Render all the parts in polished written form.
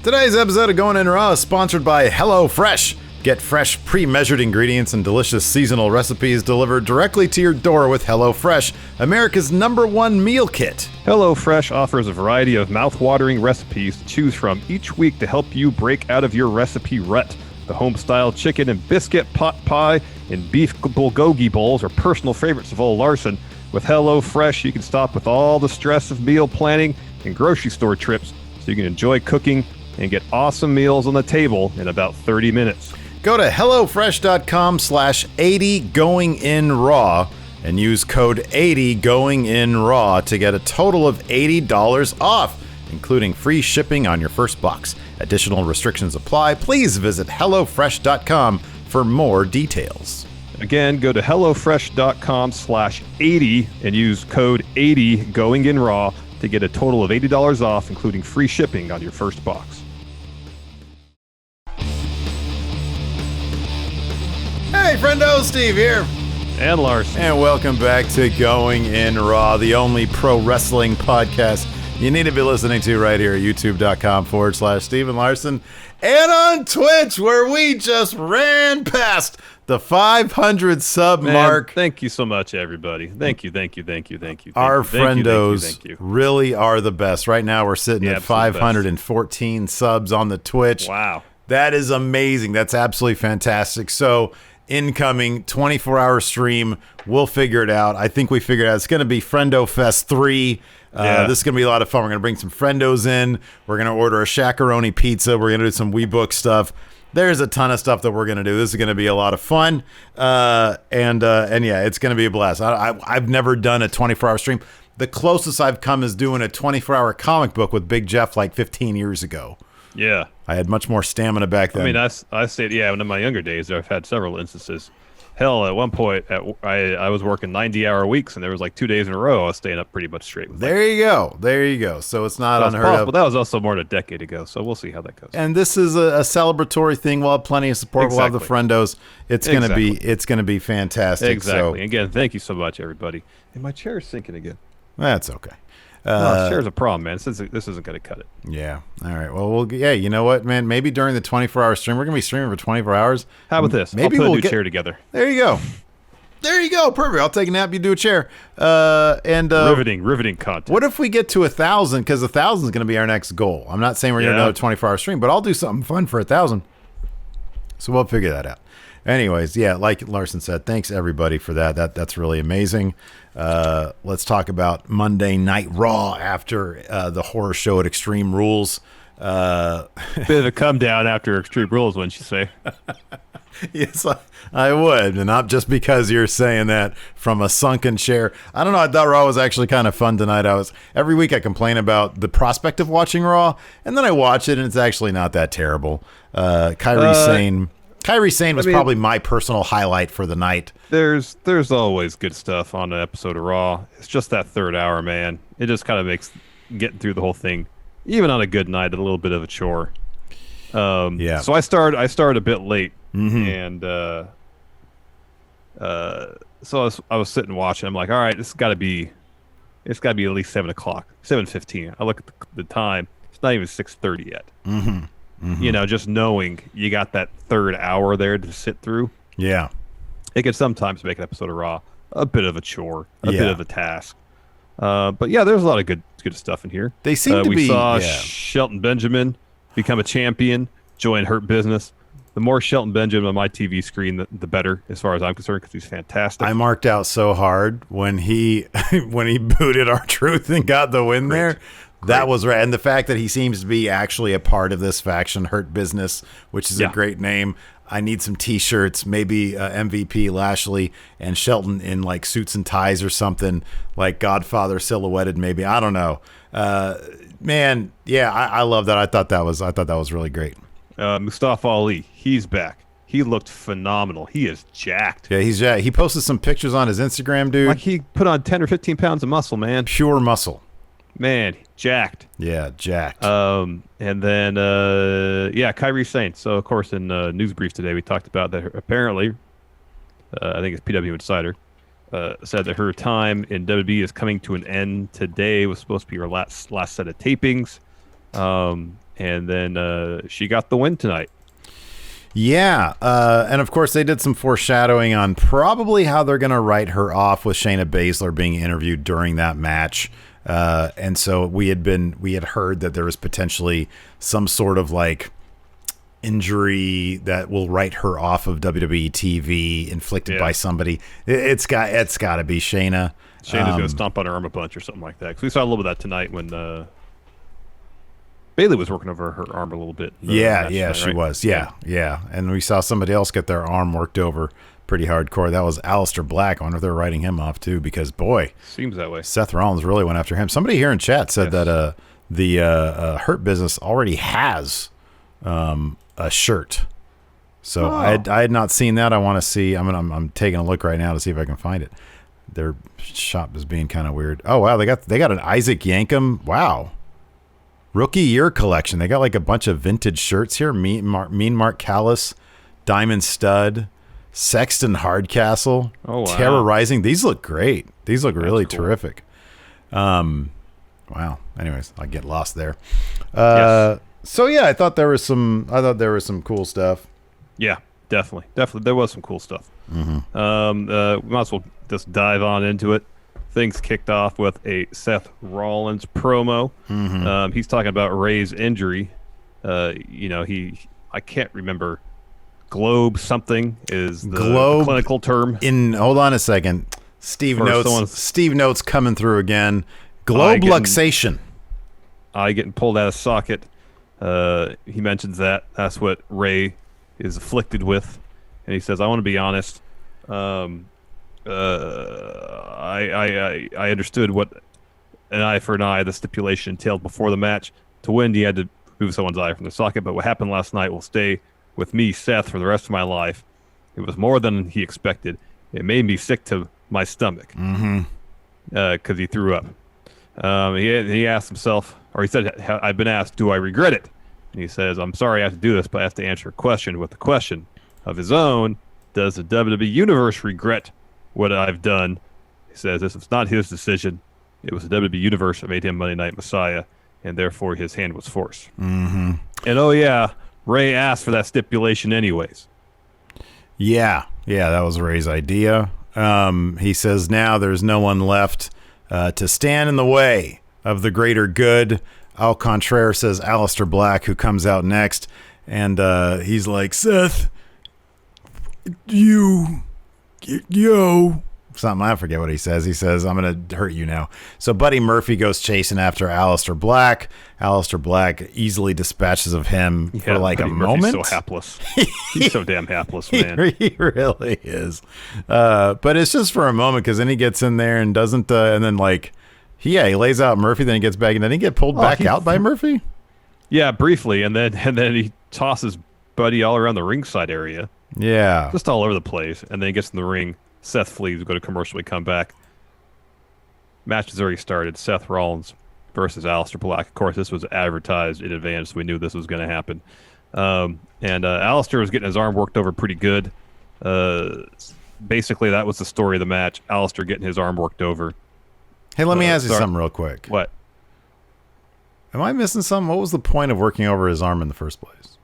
Today's episode of Going In Raw is sponsored by HelloFresh. Get fresh, pre-measured ingredients and delicious seasonal recipes delivered directly to your door with HelloFresh, America's #1 meal kit. HelloFresh offers a variety of mouth-watering recipes to choose from each week to help you break out of your recipe rut. The home-style chicken and biscuit pot pie and beef bulgogi bowls are personal favorites of old Larson. With HelloFresh, you can stop with all the stress of meal planning and grocery store trips so you can enjoy cooking and get awesome meals on the table in about 30 minutes. Go to HelloFresh.com/80GoingInRaw and use code 80GoingInRaw to get a total of $80 off, including free shipping on your first box. Additional restrictions apply. Please visit HelloFresh.com for more details. Again, go to HelloFresh.com/80 and use code 80GoingInRaw to get a total of $80 off, including free shipping on your first box. Hey, friendo, Steve here. And Larson. And welcome back to Going In Raw, the only pro wrestling podcast you need to be listening to right here at youtube.com/Steve and Larson and on Twitch, where we just ran past the 500 sub mark. Thank you so much, everybody. Thank you. Our friendos really are the best. Right now, we're sitting at 514 subs on the Twitch. Wow. That is amazing. That's absolutely fantastic. So, incoming 24-hour stream, we'll figure it out. I think we figured out it's going to be Friendo Fest 3. This is going to be a lot of fun. We're going to bring some friendos in. We're going to order a shakaroni pizza. We're going to do some WeBook stuff. There's a ton of stuff that we're going to do. This is going to be a lot of fun. And yeah, it's going to be a blast. I've never done a 24-hour stream. The closest I've come is doing a 24-hour comic book with Big Jeff like 15 years ago. Yeah. I had much more stamina back then. I mean, I stayed, in my younger days, I've had several instances. Hell, at one point, I was working 90-hour weeks, and there was like 2 days in a row I was staying up pretty much straight. There you go. So it's not unheard of. But that was also more than a decade ago, so we'll see how that goes. And this is a celebratory thing. We'll have plenty of support. Exactly. We'll have the friendos. It's gonna be fantastic. Exactly. So, again, thank you so much, everybody. And my chair is sinking again. That's okay. No, chair's a problem, man. This isn't going to cut it. Yeah. All right. Well, you know what, man? Maybe during the 24-hour stream, we're going to be streaming for 24 hours. How about this? Maybe we'll put a new chair together. There you go. Perfect. I'll take a nap. You do a chair. Riveting content. What if we get to 1,000? Because 1,000 is going to be our next goal. I'm not saying we're going to do another 24-hour stream, but I'll do something fun for 1,000. So we'll figure that out. Anyways, yeah, like Larson said, thanks everybody for that. That's really amazing. Let's talk about Monday Night Raw after the horror show at Extreme Rules. Bit of a come down after Extreme Rules, wouldn't you say? Yes, I would, and not just because you're saying that from a sunken chair. I don't know. I thought Raw was actually kind of fun tonight. Every week I complain about the prospect of watching Raw, and then I watch it, and it's actually not that terrible. Kairi Sane was probably my personal highlight for the night. There's always good stuff on an episode of Raw. It's just that third hour, man. It just kind of makes getting through the whole thing, even on a good night, a little bit of a chore. Yeah. So I started a bit late, and so I was sitting watching. I'm like, all right, it's got to be at least 7 o'clock, 7:15. I look at the time. It's not even 6:30 yet. Mm-hmm. You know, just knowing you got that third hour there to sit through. Yeah. It can sometimes make an episode of Raw a bit of a chore, a bit of a task. But yeah, there's a lot of good stuff in here. They seem to be. We saw Shelton Benjamin become a champion, join Hurt Business. The more Shelton Benjamin on my TV screen, the better, as far as I'm concerned, because he's fantastic. I marked out so hard when he booted R-Truth and got the win there. That was right. And the fact that he seems to be actually a part of this faction, Hurt Business, which is a great name. I need some T-shirts, maybe MVP Lashley and Shelton in like suits and ties or something, like Godfather silhouetted maybe. I don't know. Man, yeah, I love that. I thought that was really great. Mustafa Ali, he's back. He looked phenomenal. He is jacked. Yeah, he's jacked. He posted some pictures on his Instagram, dude. Like he put on 10 or 15 pounds of muscle, man. Pure muscle. Man, jacked. Yeah, jacked. And then, Kairi Sane. So, of course, in News Brief today, we talked about that apparently, I think it's PW Insider, said that her time in WWE is coming to an end today. It was supposed to be her last set of tapings. and then she got the win tonight. Yeah, and of course they did some foreshadowing on probably how they're going to write her off with Shayna Baszler being interviewed during that match. And so we had heard that there was potentially some sort of like injury that will write her off of WWE TV inflicted by somebody. It's got to be Shayna. Shayna's going to stomp on her arm a bunch or something like that. Because we saw a little bit of that tonight when Bayley was working over her arm a little bit. Yeah, she was. Yeah. And we saw somebody else get their arm worked over pretty hardcore. That was Aleister Black. I wonder if they're writing him off too, because boy, seems that way. Seth Rollins really went after him. Somebody here in chat said that the Hurt Business already has a shirt. So I had not seen that. I want to see. I'm taking a look right now to see if I can find it. Their shop is being kind of weird. Oh wow, they got an Isaac Yankem. Wow. Rookie year collection. They got like a bunch of vintage shirts here. Mean Mark Callis, Diamond Stud, Sexton Hardcastle, Terror Rising. These look great. These look really terrific. Wow. Anyways, I get lost there. So yeah, I thought there was some cool stuff. Yeah, definitely. There was some cool stuff. Mm-hmm. We might as well just dive on into it. Things kicked off with a Seth Rollins promo. Mm-hmm. He's talking about Ray's injury. I can't remember. Globe something is the clinical term. Hold on a second. Steve Notes coming through again. Globe luxation. Eye getting pulled out of socket. He mentions that. That's what Ray is afflicted with. And he says, I want to be honest. I understood what an eye for an eye, the stipulation entailed before the match. To win, he had to move someone's eye from the socket. But what happened last night will stay with me, Seth, for the rest of my life. It was more than he expected. It made me sick to my stomach because he threw up. He asked himself, or he said, I've been asked, do I regret it? And he says, I'm sorry I have to do this, but I have to answer a question with a question of his own. Does the WWE Universe regret what I've done? He says this was not his decision. It was the WWE Universe that made him Monday Night Messiah, and therefore his hand was forced. Mm-hmm. And Ray asked for that stipulation anyways. Yeah, that was Ray's idea. He says now there's no one left to stand in the way of the greater good. Al Contraire says Aleister Black, who comes out next, and he's like, Seth, something, I forget what he says. He says, I'm going to hurt you now. So Buddy Murphy goes chasing after Aleister Black. Aleister Black easily dispatches of him for like Buddy a Murphy's moment. So hapless. He's so damn hapless, man. He really is. But it's just for a moment, because then he gets in there and doesn't, and then like, he lays out Murphy, then he gets back, and then he get pulled back out by Murphy? Yeah, briefly, and then he tosses Buddy all around the ringside area. Yeah. Just all over the place, and then he gets in the ring. Seth flees, go to commercial, we come back. Match has already started. Seth Rollins versus Aleister Black. Of course, this was advertised in advance, so we knew this was going to happen. And Aleister was getting his arm worked over pretty good. Basically, that was the story of the match. Aleister getting his arm worked over. Hey, let me ask you something real quick. What? Am I missing something? What was the point of working over his arm in the first place?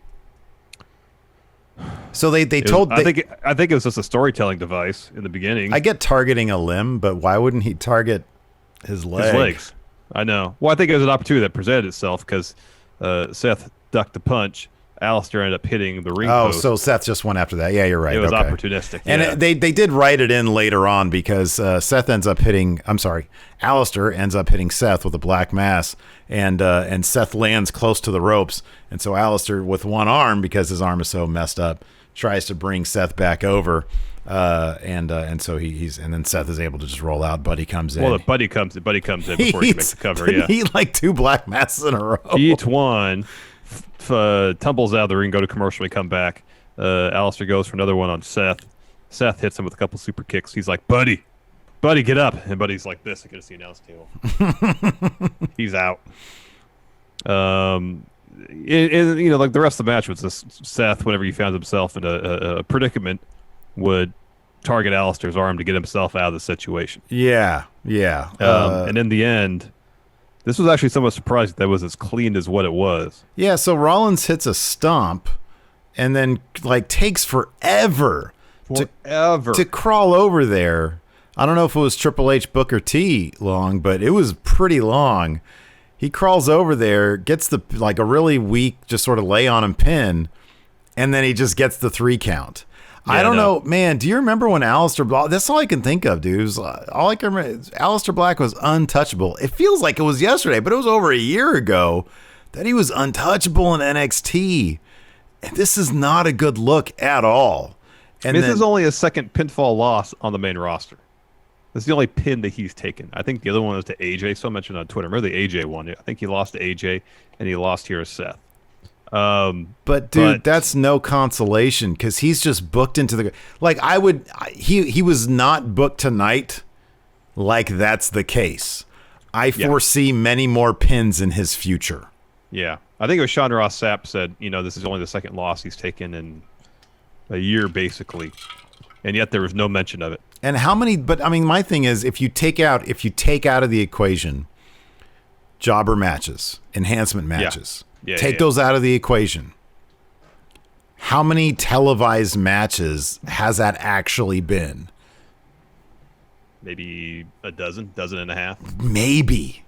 So they told. I think it was just a storytelling device in the beginning. I get targeting a limb, but why wouldn't he target his leg? His legs. I know. Well, I think it was an opportunity that presented itself because Seth ducked the punch. Aleister ended up hitting the ring post. So Seth just went after that. Yeah, you're right. It was opportunistic. And they did write it in later on because Aleister ends up hitting Seth with a black mass, and Seth lands close to the ropes. And so Aleister, with one arm, because his arm is so messed up, tries to bring Seth back over. And so and then Seth is able to just roll out. Buddy comes in. Well, the Buddy comes in before he can make the cover. Yeah, he eat like two black masses in a row. He eats one. Tumbles out of the ring, go to commercial, we come back. Aleister goes for another one on Seth. Seth hits him with a couple super kicks. He's like, Buddy, get up. And Buddy's like this. I could have seen announce table. He's out. Like the rest of the match was this Seth, whenever he found himself in a predicament, would target Aleister's arm to get himself out of the situation. Yeah. And in the end, This was actually somewhat surprising that was as clean as what it was. Yeah, so Rollins hits a stomp and then like takes forever to crawl over there. I don't know if it was Triple H, Booker T long, but it was pretty long. He crawls over there, gets the like a really weak, just sort of lay on him pin, and then he just gets the 3 count. Yeah, I don't know, man. Do you remember when Aleister Black? That's all I can think of, dude. All I can remember is Aleister Black was untouchable. It feels like it was yesterday, but it was over a year ago that he was untouchable in NXT. And this is not a good look at all. And this is only a second pinfall loss on the main roster. This is the only pin that he's taken. I think the other one was to AJ. So I mentioned on Twitter. Remember the AJ one? I think he lost to AJ, and he lost here to Seth. But dude, that's no consolation because he's just booked into the like. He was not booked tonight. Like that's the case. I foresee many more pins in his future. Yeah, I think it was Sean Ross Sapp said, this is only the second loss he's taken in a year, basically, and yet there was no mention of it. And how many? But I mean, my thing is, if you take out of the equation, jobber matches, enhancement matches. Take those out of the equation. How many televised matches has that actually been? Maybe a dozen and a half. Maybe.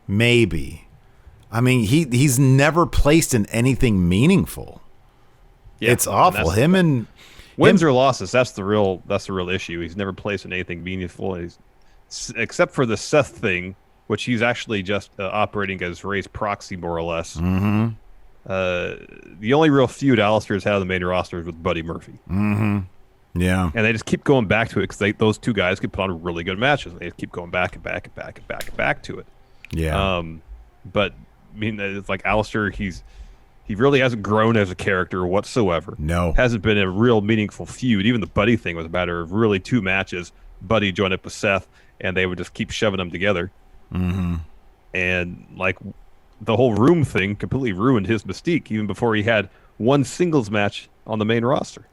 I mean, he's never placed in anything meaningful. Yeah, it's awful. And wins or losses. That's the real issue. He's never placed in anything meaningful. Except for the Seth thing, which he's actually just operating as Ray's proxy, more or less. Mm-hmm. The only real feud Aleister's had on the main roster is with Buddy Murphy. Mm-hmm. Yeah. And they just keep going back to it because those two guys can put on really good matches. They just keep going back and back and back and back and back to it. Yeah. But, I mean, it's like Aleister, he really hasn't grown as a character whatsoever. No. Hasn't been a real meaningful feud. Even the Buddy thing was a matter of really 2 matches. Buddy joined up with Seth, and they would just keep shoving them together. Mm-hmm. And like the whole room thing completely ruined his mystique even before he had one singles match on the main roster.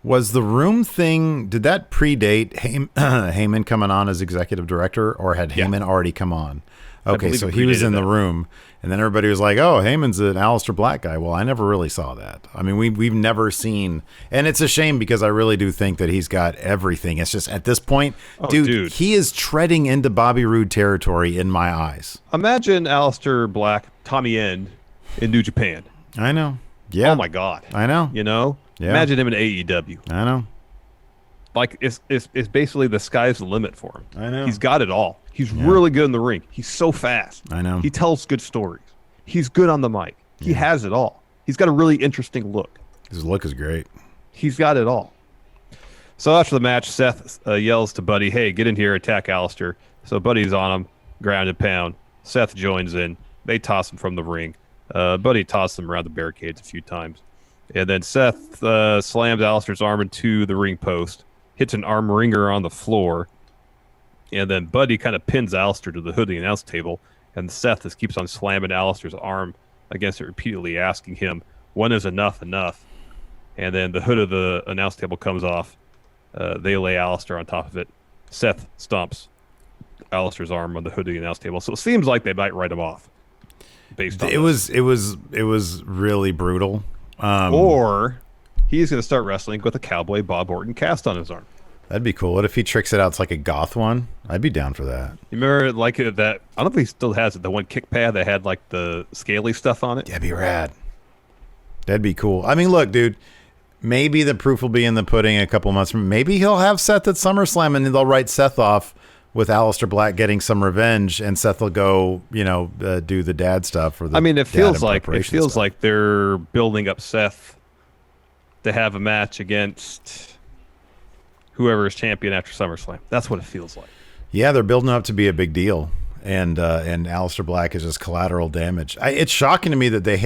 Was the room thing, did that predate Heyman coming on as executive director, or had Heyman already come on? Okay, so he was in the room, and then everybody was like, oh, Heyman's an Aleister Black guy. Well, I never really saw that. I mean, we've never seen, and it's a shame because I really do think that he's got everything. It's just at this point, dude, he is treading into Bobby Roode territory in my eyes. Imagine Aleister Black, Tommy End in New Japan. I know. Yeah. Oh, my God. I know. Yeah. Imagine him in AEW. I know. Like, it's basically the sky's the limit for him. I know. He's got it all. He's really good in the ring. He's so fast. I know. He tells good stories. He's good on the mic. He has it all. He's got a really interesting look. His look is great. He's got it all. So after the match, Seth yells to Buddy, hey, get in here, attack Aleister. So Buddy's on him, ground and pound. Seth joins in. They toss him from the ring. Buddy tosses him around the barricades a few times. And then Seth slams Aleister's arm into the ring post, hits an arm wringer on the floor, and then Buddy kind of pins Aleister to the hood of the announce table, and Seth just keeps on slamming Aleister's arm against it repeatedly, asking him, when is enough? And then the hood of the announce table comes off. They lay Aleister on top of it. Seth stomps Aleister's arm on the hood of the announce table. So it seems like they might write him off. Based on it was really brutal. Or he's going to start wrestling with a Cowboy Bob Orton cast on his arm. That'd be cool. What if he tricks it out? It's like a goth one. I'd be down for that. You remember like that? I don't know if he still has it. The one kick pad that had like the scaly stuff on it. That'd be rad. That'd be cool. I mean, look, dude. Maybe the proof will be in the pudding a couple months from. Maybe he'll have Seth at SummerSlam and they'll write Seth off with Aleister Black getting some revenge, and Seth will go, do the dad stuff. Or the it feels like they're building up Seth to have a match against whoever is champion after SummerSlam. That's what it feels like. Yeah, they're building up to be a big deal, and Aleister Black is just collateral damage. It's shocking to me that they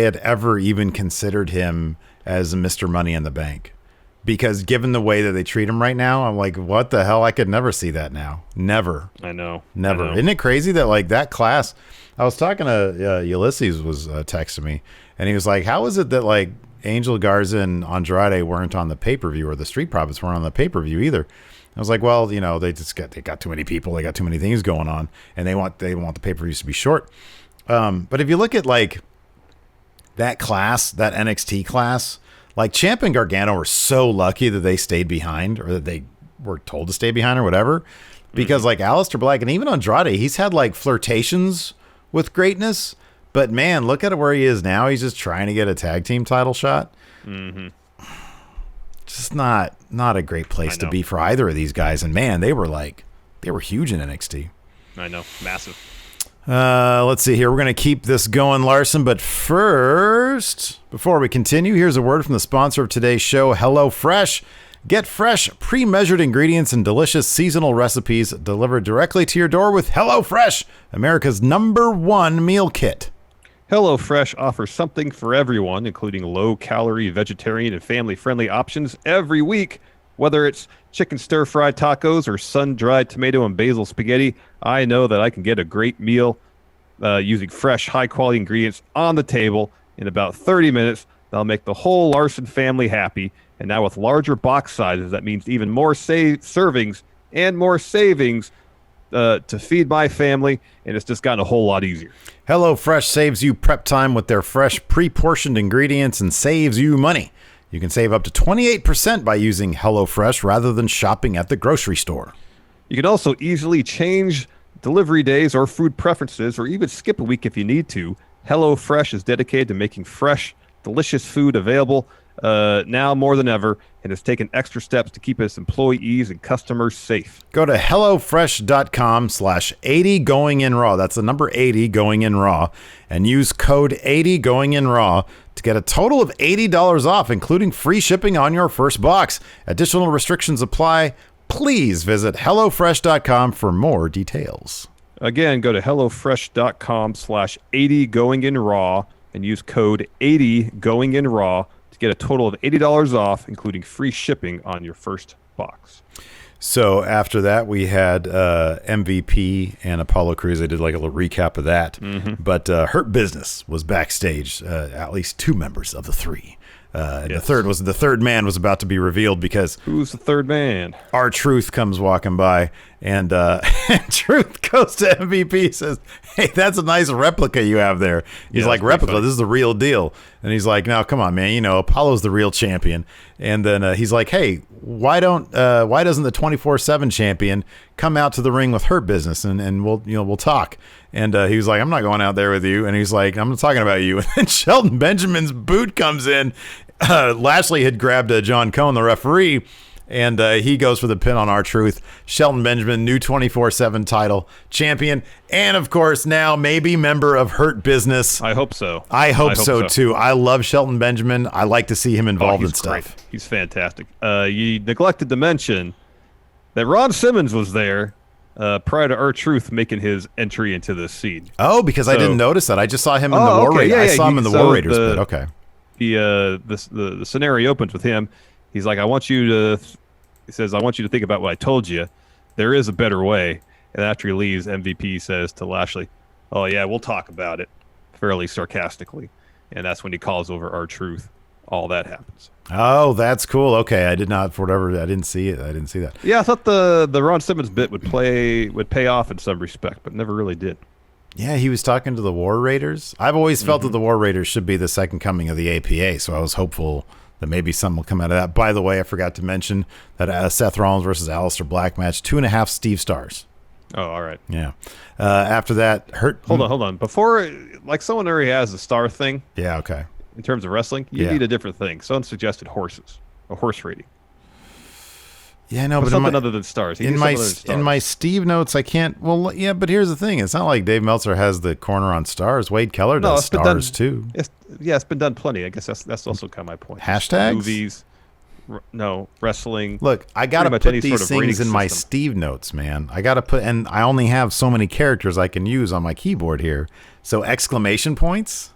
had ever even considered him as Mr. Money in the Bank, because given the way that they treat him right now, I'm like, what the hell? I could never see that now. Never. I know. Never. Isn't it crazy that like that class? I was talking to Ulysses was texting me, and he was like, how is it that like Angel Garza and Andrade weren't on the pay-per-view, or the Street Profits weren't on the pay-per-view either? I was like, well, they got too many people, they got too many things going on, and they want the pay-per-views to be short. But if you look at like that class, that NXT class, like Ciampa and Gargano were so lucky that they stayed behind, or that they were told to stay behind, or whatever. Because like Aleister Black and even Andrade, he's had like flirtations with greatness, but man, look at where he is now. He's just trying to get a tag team title shot. Mm-hmm. Just not a great place to be for either of these guys. And man, they were huge in NXT. I know, massive. Let's see here. We're going to keep this going, Larson. But first, before we continue, here's a word from the sponsor of today's show, HelloFresh. Get fresh, pre-measured ingredients and delicious seasonal recipes delivered directly to your door with HelloFresh, America's #1 meal kit. HelloFresh offers something for everyone, including low-calorie, vegetarian, and family-friendly options every week. Whether it's chicken stir-fried tacos or sun-dried tomato and basil spaghetti, I know that I can get a great meal using fresh, high-quality ingredients on the table in about 30 minutes. That'll make the whole Larson family happy. And now with larger box sizes, that means even more servings and more savings to feed my family, and it's just gotten a whole lot easier. HelloFresh saves you prep time with their fresh, pre-portioned ingredients and saves you money. You can save up to 28% by using HelloFresh rather than shopping at the grocery store. You can also easily change delivery days or food preferences, or even skip a week if you need to. HelloFresh is dedicated to making fresh, delicious food available now more than ever, and has taken extra steps to keep its employees and customers safe. Go to HelloFresh.com/80GoingInRaw. That's the number 80 going in raw, and use code 80 going in raw to get a total of $80 off, including free shipping on your first box. Additional restrictions apply. Please visit HelloFresh.com for more details. Again, go to HelloFresh.com/80GoingInRaw and use code 80GoingInRaw to get a total of $80 off, including free shipping on your first box. So after that, we had MVP and Apollo Crews. I did like a little recap of that. Mm-hmm. But Hurt Business was backstage, at least two members of the three. And yes. The third man was about to be revealed because who's the third man? R-Truth comes walking by, and Truth goes to MVP, says, "Hey, that's a nice replica you have there." He's like, "Replica? This is the real deal." And he's like, "No, come on, man. Apollo's the real champion." And then he's like, "Hey, why doesn't the 24/7 champion come out to the ring with Hurt Business and we'll talk?" And he was like, "I'm not going out there with you." And he's like, "I'm not talking about you." And then Shelton Benjamin's boot comes in. Lashley had grabbed John Cone, the referee, and he goes for the pin on R-Truth. Shelton Benjamin, new 24/7 title champion, and of course now maybe member of Hurt Business. I hope so. I hope so too. I love Shelton Benjamin. I like to see him involved in stuff. Great. He's fantastic. You neglected to mention that Ron Simmons was there prior to R-Truth making his entry into this scene. Oh, because I didn't notice that. I just saw him in the War Raiders. Yeah, I saw him in the War Raiders, but okay. The scenario opens with him. He's like, he says, "I want you to think about what I told you. There is a better way." And after he leaves, MVP says to Lashley, "Oh yeah, we'll talk about it," fairly sarcastically. And that's when he calls over R-Truth. All that happens. Oh, that's cool. Okay, I didn't see it. I didn't see that. Yeah, I thought the Ron Simmons bit would pay off in some respect, but never really did. Yeah, he was talking to the War Raiders. I've always felt that the War Raiders should be the second coming of the APA, so I was hopeful that maybe something will come out of that. By the way, I forgot to mention that Seth Rollins versus Aleister Black match, 2.5 Steve stars. Oh, all right. Yeah. After that, Hold on. Before, like, someone already has a star thing. Yeah, okay. In terms of wrestling, you need a different thing. Someone suggested horses, a horse rating. Yeah, no, but something other than stars. In my Steve notes, I can't. Well, yeah, but here's the thing: it's not like Dave Meltzer has the corner on stars. Wade Keller does stars too. It's been done plenty. I guess that's also kind of my point. Hashtags, movies, wrestling. Look, I gotta put these things in my Steve notes, man. I gotta put, and I only have so many characters I can use on my keyboard here. So exclamation points.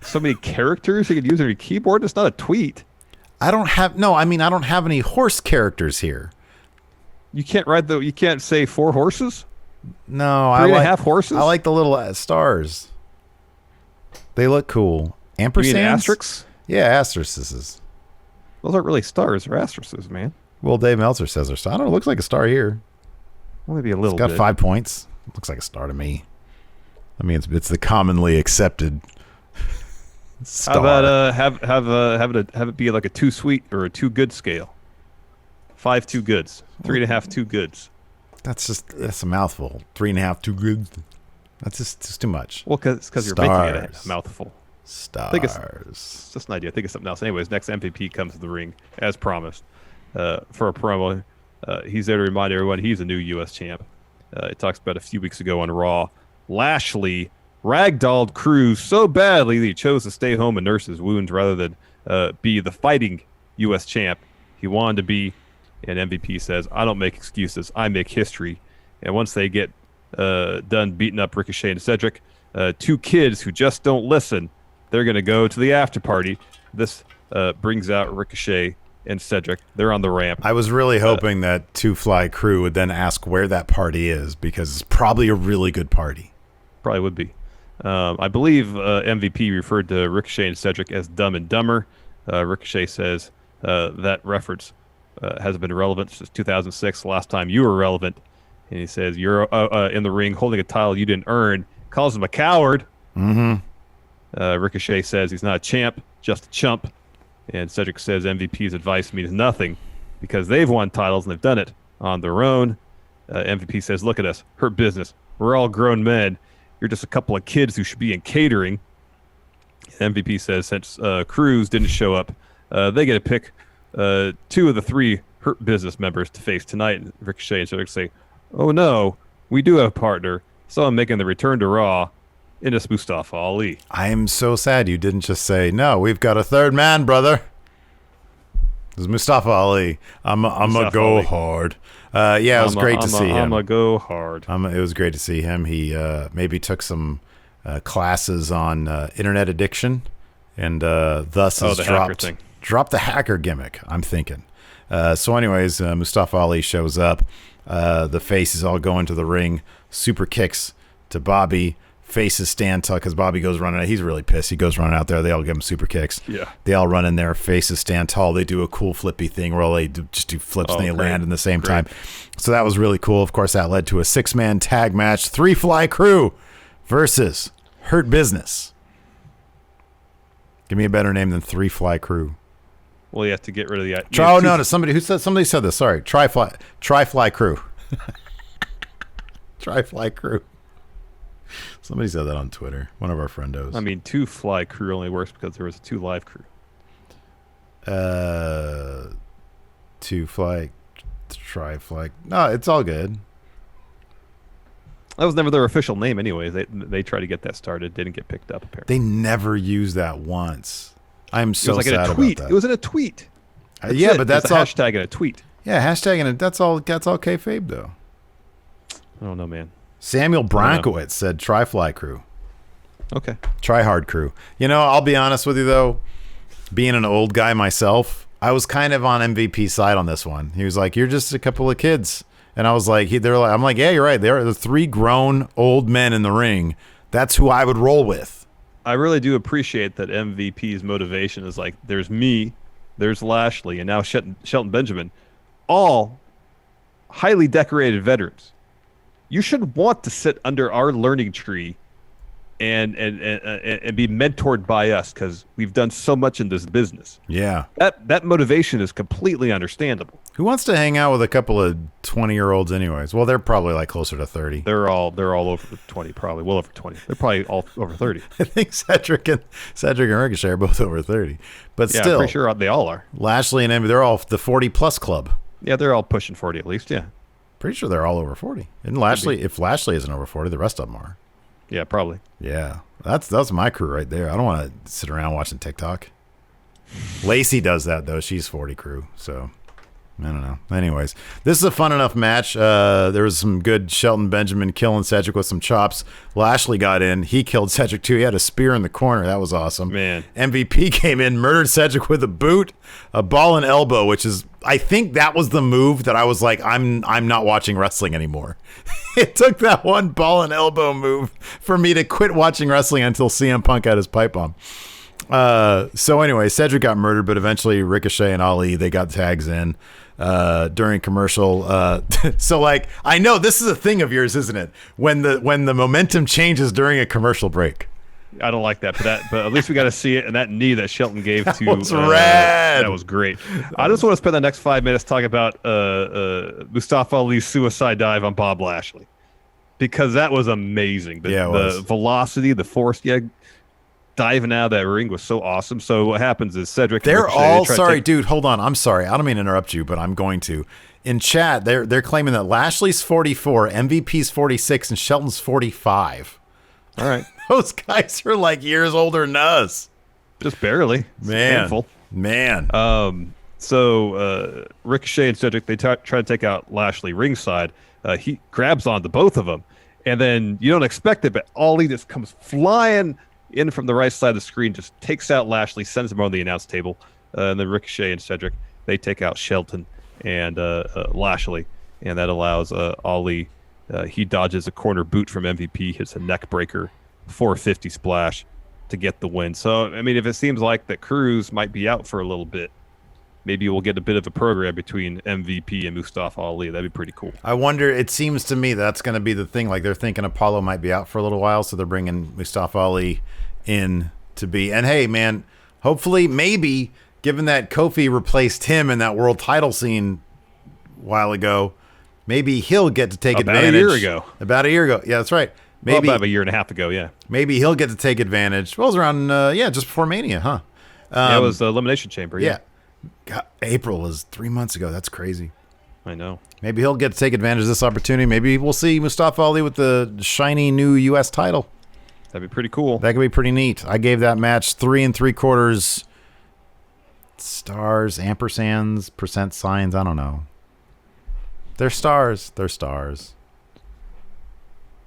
So many characters you could use on your keyboard. It's not a tweet. I don't have any horse characters here. You can't you can't say 4 horses? No, 3.5 horses? I like the little stars. They look cool. Ampersands? You mean asterisks? Yeah, asterisks. Those aren't really stars, they're asterisks, man. Well, Dave Meltzer says they're star. I don't know. It looks like a star here. Well, maybe a little It's got bit. 5 points. Looks like a star to me. I mean, it's the commonly accepted star. How about have it be like a 2 sweet or a 2 good scale? 5 2 goods, 3.5 2 goods. That's a mouthful. 3.5 2 good. That's just too much. Well, because you're making it a mouthful. Stars. I think it's just an idea. I think it's something else. Anyways, next MVP comes to the ring as promised for a promo. He's there to remind everyone he's a new U.S. champ. It talks about a few weeks ago on Raw. Lashley ragdolled Cruz so badly that he chose to stay home and nurse his wounds rather than be the fighting U.S. champ he wanted to be. And MVP says, I don't make excuses. I make history. And once they get done beating up Ricochet and Cedric, 2 kids who just don't listen, they're going to go to the after party. This brings out Ricochet and Cedric. They're on the ramp. I was really hoping that Two Fly Crew would then ask where that party is, because it's probably a really good party. Probably would be. I believe MVP referred to Ricochet and Cedric as Dumb and Dumber. Ricochet says that reference hasn't been relevant since 2006, the last time you were relevant. And he says, you're in the ring holding a title you didn't earn. Calls him a coward. Mm-hmm. Ricochet says he's not a champ, just a chump. And Cedric says MVP's advice means nothing because they've won titles and they've done it on their own. MVP says, look at us, hurt business. We're all grown men. You're just a couple of kids who should be in catering. And MVP says since Cruz didn't show up, they get to pick 2 of the 3 hurt business members to face tonight. And Ricochet and Cedric say, oh no, we do have a partner. So I'm making the return to Raw. And it's Mustafa Ali. I am so sad you didn't just say, no, we've got a 3rd man, brother. This is Mustafa Ali. I'm a go Ali. Hard. Yeah, it was great to see him. I'm a go hard. It was great to see him. He maybe took some classes on internet addiction and thus has dropped the hacker gimmick, I'm thinking. So anyways, Mustafa Ali shows up. The faces all go into the ring. Super kicks to Bobby. Faces stand tall because Bobby goes running. He's really pissed. He goes running out there. They all give him super kicks. Yeah. They all run in there. Faces stand tall. They do a cool flippy thing where they just do flips and they land in the same time. So that was really cool. Of course, that led to a 6-man tag match. 3 Fly Crew versus Hurt Business. Give me a better name than 3 Fly Crew. Well, you have to get rid of the... somebody said this. Sorry. Tri Fly Crew. Tri Fly Crew. Somebody said that on Twitter. One of our friendos. I mean, 2 Fly Crew only works because there was a 2 Live Crew. 2 Fly, Tri Fly. No, it's all good. That was never their official name, anyways. They tried to get that started, didn't get picked up. Apparently, they never used that once. I'm so sad in a tweet. about that. It was in a tweet. But that's all. Hashtag in a tweet. Yeah, hashtag in it. That's all kayfabe though. I don't know, man. Samuel Brankowitz said Tri-Fly Crew. Okay. Try-Hard Crew. You know, I'll be honest with you, though. Being an old guy myself, I was kind of on MVP's side on this one. He was like, you're just a couple of kids. And I was like, I'm like, yeah, you're right. There are the 3 grown old men in the ring. That's who I would roll with. I really do appreciate that MVP's motivation is like, there's me, there's Lashley, and now Shelton Benjamin. All highly decorated veterans. You should want to sit under our learning tree and be mentored by us because we've done so much in this business. Yeah. That motivation is completely understandable. Who wants to hang out with a couple of 20-year-olds anyways? Well, they're probably like closer to 30. They're all over 20, probably. Well over 20. They're probably all over 30. I think Cedric and Ricochet are both over 30. But yeah, still. I'm pretty sure they all are. Lashley and Envy, they're all the 40-plus club. Yeah, they're all pushing 40 at least, yeah. Pretty sure they're all over 40. And Lashley, if Lashley isn't over 40, the rest of them are. Yeah, probably. Yeah, that's my crew right there. I don't want to sit around watching TikTok. Lacey does that, though. She's 40 crew, so I don't know. Anyways, this is a fun enough match. There was some good Shelton Benjamin killing Cedric with some chops. Lashley got in. He killed Cedric, too. He had a spear in the corner. That was awesome. Man. MVP came in, murdered Cedric with a boot, a ball and elbow, which is, I think that was the move that I was like, I'm not watching wrestling anymore. It took that one ball and elbow move for me to quit watching wrestling until CM Punk had his pipe bomb. So anyway, Cedric got murdered, but eventually Ricochet and Ali, they got tags in during commercial. So like, I know this is a thing of yours, isn't it? When the momentum changes during a commercial break. I don't like that, but at least we got to see it. And that knee that Shelton gave to was rad. That was great. I just want to spend the next 5 minutes talking about Mustafa Ali's suicide dive on Bob Lashley, because that was amazing. The velocity, the force, diving out of that ring was so awesome. So what happens is Cedric. They're all sorry, dude. Hold on, I'm sorry. I don't mean to interrupt you, but I'm going to. In chat, they're claiming that Lashley's 44, MVP's 46, and Shelton's 45. All right. Those guys are like years older than us. Just barely. It's painful. Man. So Ricochet and Cedric, they try to take out Lashley ringside. He grabs onto both of them. And then you don't expect it, but Ali just comes flying in from the right side of the screen, just takes out Lashley, sends him on the announce table. And then Ricochet and Cedric, they take out Shelton and Lashley. And that allows Ali, he dodges a corner boot from MVP, hits a neck breaker, 450 splash to get the win. So, I mean, if it seems like that Cruz might be out for a little bit, maybe we'll get a bit of a program between MVP and Mustafa Ali. That'd be pretty cool. I wonder, it seems to me that's going to be the thing. Like, they're thinking Apollo might be out for a little while, so they're bringing Mustafa Ali in to be. And, hey, man, hopefully, maybe, given that Kofi replaced him in that world title scene a while ago, maybe he'll get to take advantage. About a year ago. Yeah, that's right. Maybe about a year and a half ago, yeah. Maybe he'll get to take advantage. Well, it was around, just before Mania, huh? It was the Elimination Chamber, yeah. God, April was 3 months ago. That's crazy. I know. Maybe he'll get to take advantage of this opportunity. Maybe we'll see Mustafa Ali with the shiny new U.S. title. That'd be pretty cool. That could be pretty neat. I gave that match 3 3/4 stars, ampersands, percent signs. I don't know. They're stars. They're stars.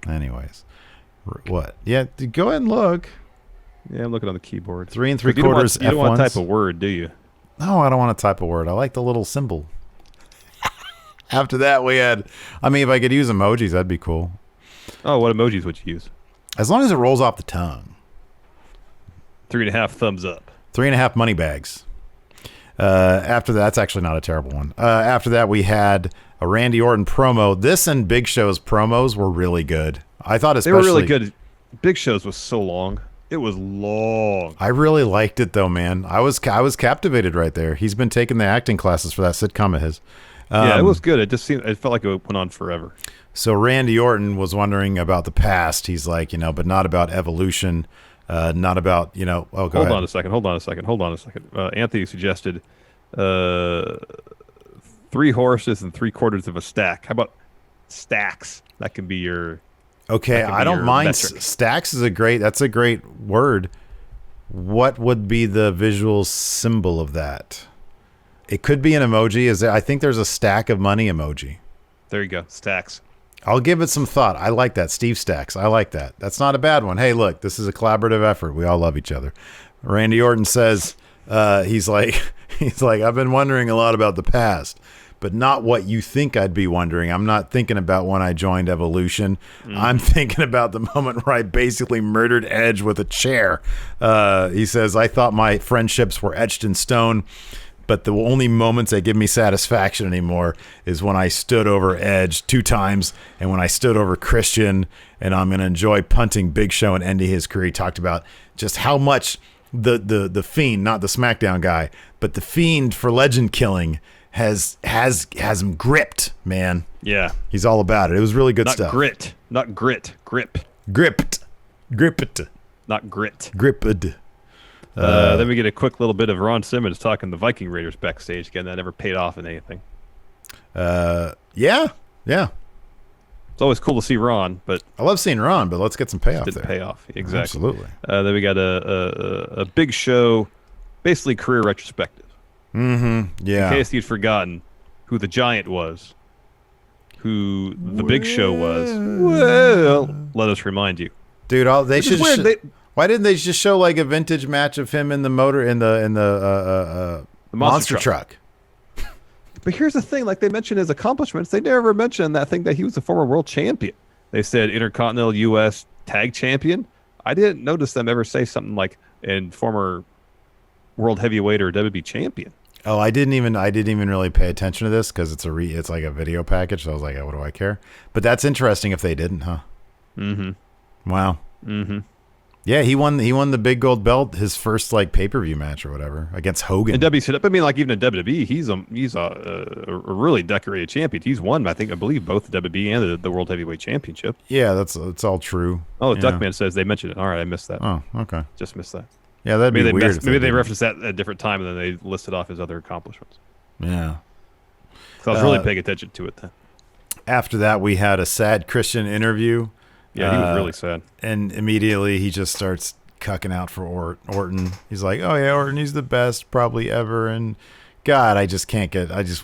Anyways, what? Yeah, go ahead and look. Yeah, I'm looking on the keyboard. 3 3/4 You don't want to type a word, do you? No, I don't want to type a word. I like the little symbol. After that, we had. I mean, if I could use emojis, that'd be cool. Oh, what emojis would you use? As long as it rolls off the tongue. 3.5 thumbs up. 3.5 money bags. After that, that's actually not a terrible one. After that, we had a Randy Orton promo. This and Big Show's promos were really good. I thought especially... They were really good. Big Show's was so long. It was long. I really liked it, though, man. I was captivated right there. He's been taking the acting classes for that sitcom of his. Yeah, it was good. It felt like it went on forever. So Randy Orton was wondering about the past. He's like, but not about evolution. Not about, oh, go ahead. Hold on a second. Anthony suggested 3 horses and 3/4 of a stack. How about stacks? That can be your... Okay, I don't mind. Metric. Stacks is that's a great word. What would be the visual symbol of that? It could be an emoji. I think there's a stack of money emoji. There you go. Stacks. I'll give it some thought. I like that. Steve Stacks. I like that. That's not a bad one. Hey, look, this is a collaborative effort. We all love each other. Randy Orton says, he's like, I've been wondering a lot about the past, but not what you think I'd be wondering. I'm not thinking about when I joined Evolution. I'm thinking about the moment where I basically murdered Edge with a chair. He says, I thought my friendships were etched in stone, but the only moments that give me satisfaction anymore is when I stood over Edge 2 times and when I stood over Christian, and I'm going to enjoy punting Big Show and ending his career. He talked about just how much the Fiend, not the SmackDown guy, but the Fiend for legend killing has him gripped, man. Yeah. He's all about it. It was really good stuff. Not grit. Grip. Gripped. Not grit. Gripped. Then we get a quick little bit of Ron Simmons talking the Viking Raiders backstage. Again, that never paid off in anything. Yeah. It's always cool to see Ron, but I love seeing Ron, but let's get some payoff there. Didn't pay off. Exactly. Absolutely. Then we got a Big Show, basically career retrospective. Mm-hmm. Yeah. In case you'd forgotten who the Giant was, who the Big Show was. Well, let us remind you. Dude, why didn't they just show like a vintage match of him in the the monster truck? But here's the thing, like they mentioned his accomplishments, they never mentioned that thing that he was a former world champion. They said Intercontinental U.S. Tag Champion. I didn't notice them ever say something like, and former world heavyweight or WWE champion. Oh, I didn't even really pay attention to this because it's like a video package. So I was like, oh, what do I care? But that's interesting if they didn't, huh? Mm-hmm. Wow. Mm-hmm. Yeah, he won the big gold belt, his first like pay-per-view match or whatever against Hogan. In WCW, I mean, like even in WWE, he's a really decorated champion. He's won, I believe, both the WWE and the World Heavyweight Championship. Yeah, that's all true. Oh, yeah. Duckman says they mentioned it. All right, I missed that. Oh, okay. Just missed that. Yeah, that'd be weird. Maybe they referenced that at a different time, and then they listed off his other accomplishments. Yeah. So I was really paying attention to it then. After that, we had a sad Christian interview. Yeah, he was really sad. And immediately he just starts cucking out for Orton. He's like, oh, yeah, Orton, he's the best probably ever. And God, I just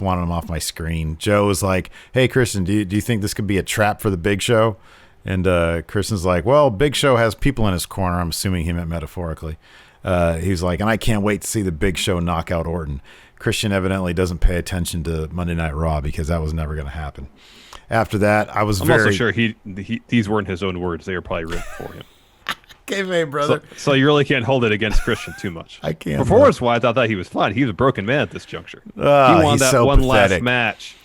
want him off my screen. Joe was like, hey, Christian, do you think this could be a trap for the Big Show? And Christian's like, well, Big Show has people in his corner. I'm assuming he meant metaphorically. He was like, and I can't wait to see the Big Show knock out Orton. Christian evidently doesn't pay attention to Monday Night Raw because that was never going to happen. After that, I'm also sure these weren't his own words. They were probably written for him. Okay, brother. So you really can't hold it against Christian too much. I can't. Performance-wise, I thought he was fine. He was a broken man at this juncture. He won that so one pathetic. last match.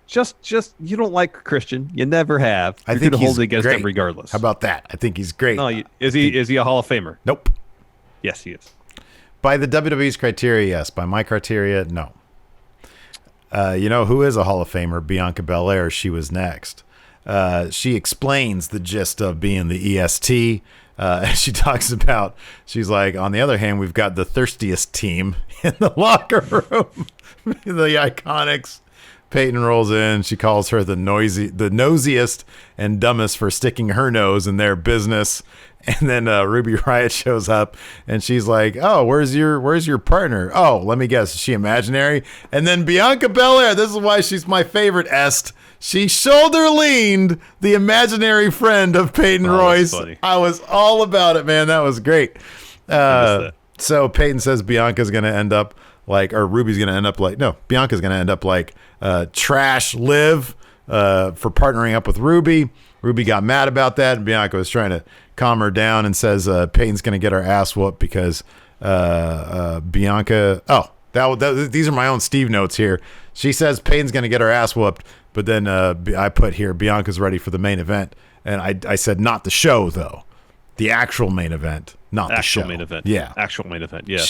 Just you don't like Christian. You never have. I You're think gonna he's hold it against great. him regardless. How about that? I think he's great. No, is he a Hall of Famer? Nope. Yes, he is. By the WWE's criteria, yes. By my criteria, no. You know who is a Hall of Famer? Bianca Belair. She was next. She explains the gist of being the EST. She talks about, she's like, on the other hand, we've got the thirstiest team in the locker room. The Iconics. Peyton rolls in. She calls her the nosiest and dumbest for sticking her nose in their business. And then Ruby Riott shows up, and she's like, "Oh, where's your partner? Oh, let me guess, is she imaginary?" And then Bianca Belair, this is why she's my favorite est. She shoulder leaned the imaginary friend of Peyton Royce. I was all about it, man. That was great. So Peyton says Bianca's gonna end up like, or Ruby's gonna end up like, no, Bianca's gonna end up like Trash Liv for partnering up with Ruby. Ruby got mad about that, and Bianca was trying to calm her down and says Peyton's going to get our ass whooped because Bianca. Oh, these are my own Steve notes here. She says Peyton's going to get her ass whooped, but then I put here Bianca's ready for the main event, and I said not the show though, the actual main event, not the show. Main event. Yeah, actual main event. Yeah,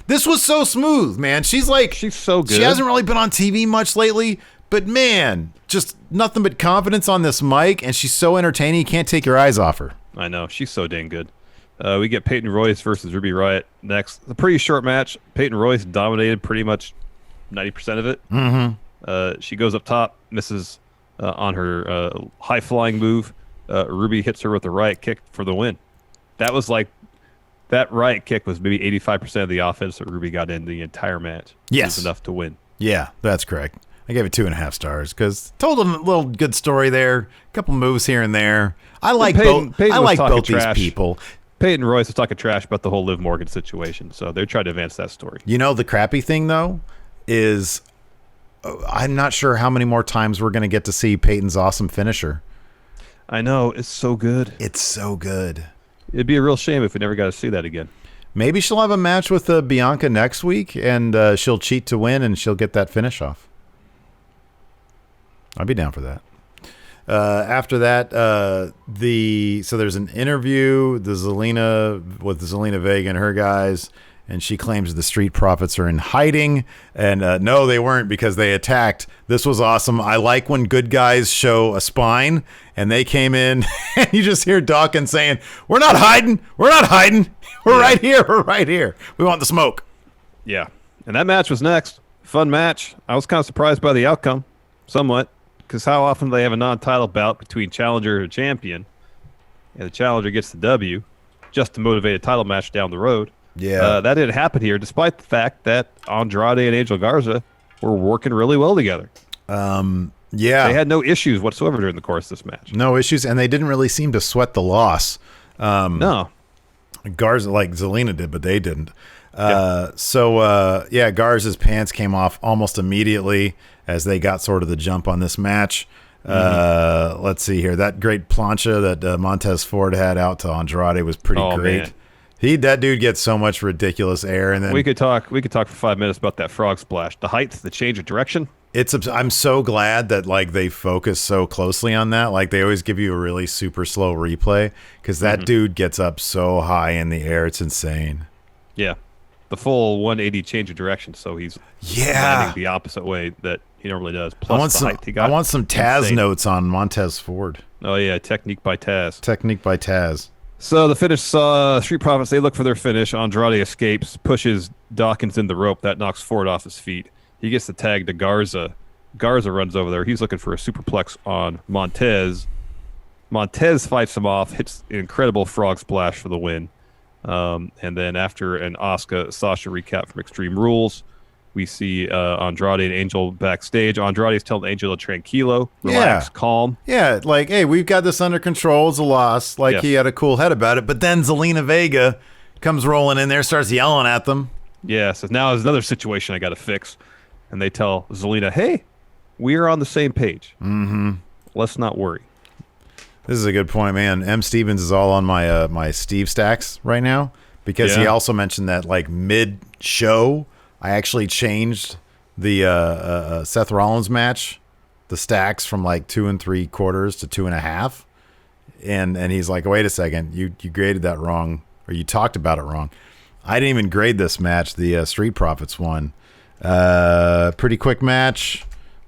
this was so smooth, man. She's so good. She hasn't really been on TV much lately. But man, just nothing but confidence on this mic, and she's so entertaining. You can't take your eyes off her. I know, she's so dang good. We get Peyton Royce versus Ruby Riott next. It's a pretty short match. Peyton Royce dominated pretty much 90% of it. Mm-hmm. She goes up top, misses on her high flying move. Ruby hits her with a Riott kick for the win. That Riott kick was maybe 85% of the offense that Ruby got in the entire match. Yes, it was enough to win. Yeah, that's correct. I gave it 2.5 stars because told a little good story there, a couple moves here and there. I like both. I like both these people. Peyton Royce was talking trash about the whole Liv Morgan situation, so they're trying to advance that story. You know, the crappy thing though is I'm not sure how many more times we're going to get to see Peyton's awesome finisher. I know, it's so good. It's so good. It'd be a real shame if we never got to see that again. Maybe she'll have a match with Bianca next week, and she'll cheat to win, and she'll get that finish off. I'd be down for that. After that, so there's an interview with Zelina Vega and her guys, and she claims the Street Profits are in hiding. And no, they weren't because they attacked. This was awesome. I like when good guys show a spine, and they came in, and you just hear Dawkins saying, "We're not hiding. We're not hiding. We're right here. We're right here. We want the smoke." Yeah, and that match was next. Fun match. I was kind of surprised by the outcome, somewhat. Because how often do they have a non-title bout between challenger and champion, and the challenger gets the W just to motivate a title match down the road? Yeah. That didn't happen here, despite the fact that Andrade and Angel Garza were working really well together. Yeah. They had no issues whatsoever during the course of this match. No issues, and they didn't really seem to sweat the loss. No. Garza, like Zelina did, but they didn't. Garza's pants came off almost immediately as they got sort of the jump on this match. Let's see here. That great plancha that Montez Ford had out to Andrade was pretty great. Man. That dude gets so much ridiculous air, and then we could talk for 5 minutes about that frog splash, the height, the change of direction. I'm so glad that like they focus so closely on that. Like they always give you a really super slow replay because that dude gets up so high in the air, it's insane. Yeah, the full 180 change of direction. So he's landing the opposite way that he normally does. Plus the height he got. I want some Taz notes on Montez Ford. Oh yeah, technique by Taz. Technique by Taz. So the finish, Street Profits, they look for their finish. Andrade escapes, pushes Dawkins in the rope. That knocks Ford off his feet. He gets the tag to Garza. Garza runs over there. He's looking for a superplex on Montez. Montez fights him off, hits an incredible frog splash for the win. And then after an Asuka-Sasha recap from Extreme Rules, we see Andrade and Angel backstage. Andrade's telling Angel to tranquilo, relax, calm. Yeah, like, hey, we've got this under control. It's a loss. Like, he had a cool head about it. But then Zelina Vega comes rolling in there, starts yelling at them. Yeah, so now there's another situation I got to fix. And they tell Zelina, hey, we're on the same page. Mm-hmm. Let's not worry. This is a good point, man. M. Stevens is all on my my Steve stacks right now because he also mentioned that, like, mid-show, I actually changed the Seth Rollins match, the stacks from like 2 3/4 to 2.5. And he's like, wait a second, you graded that wrong, or you talked about it wrong. I didn't even grade this match, the Street Profits one. Pretty quick match,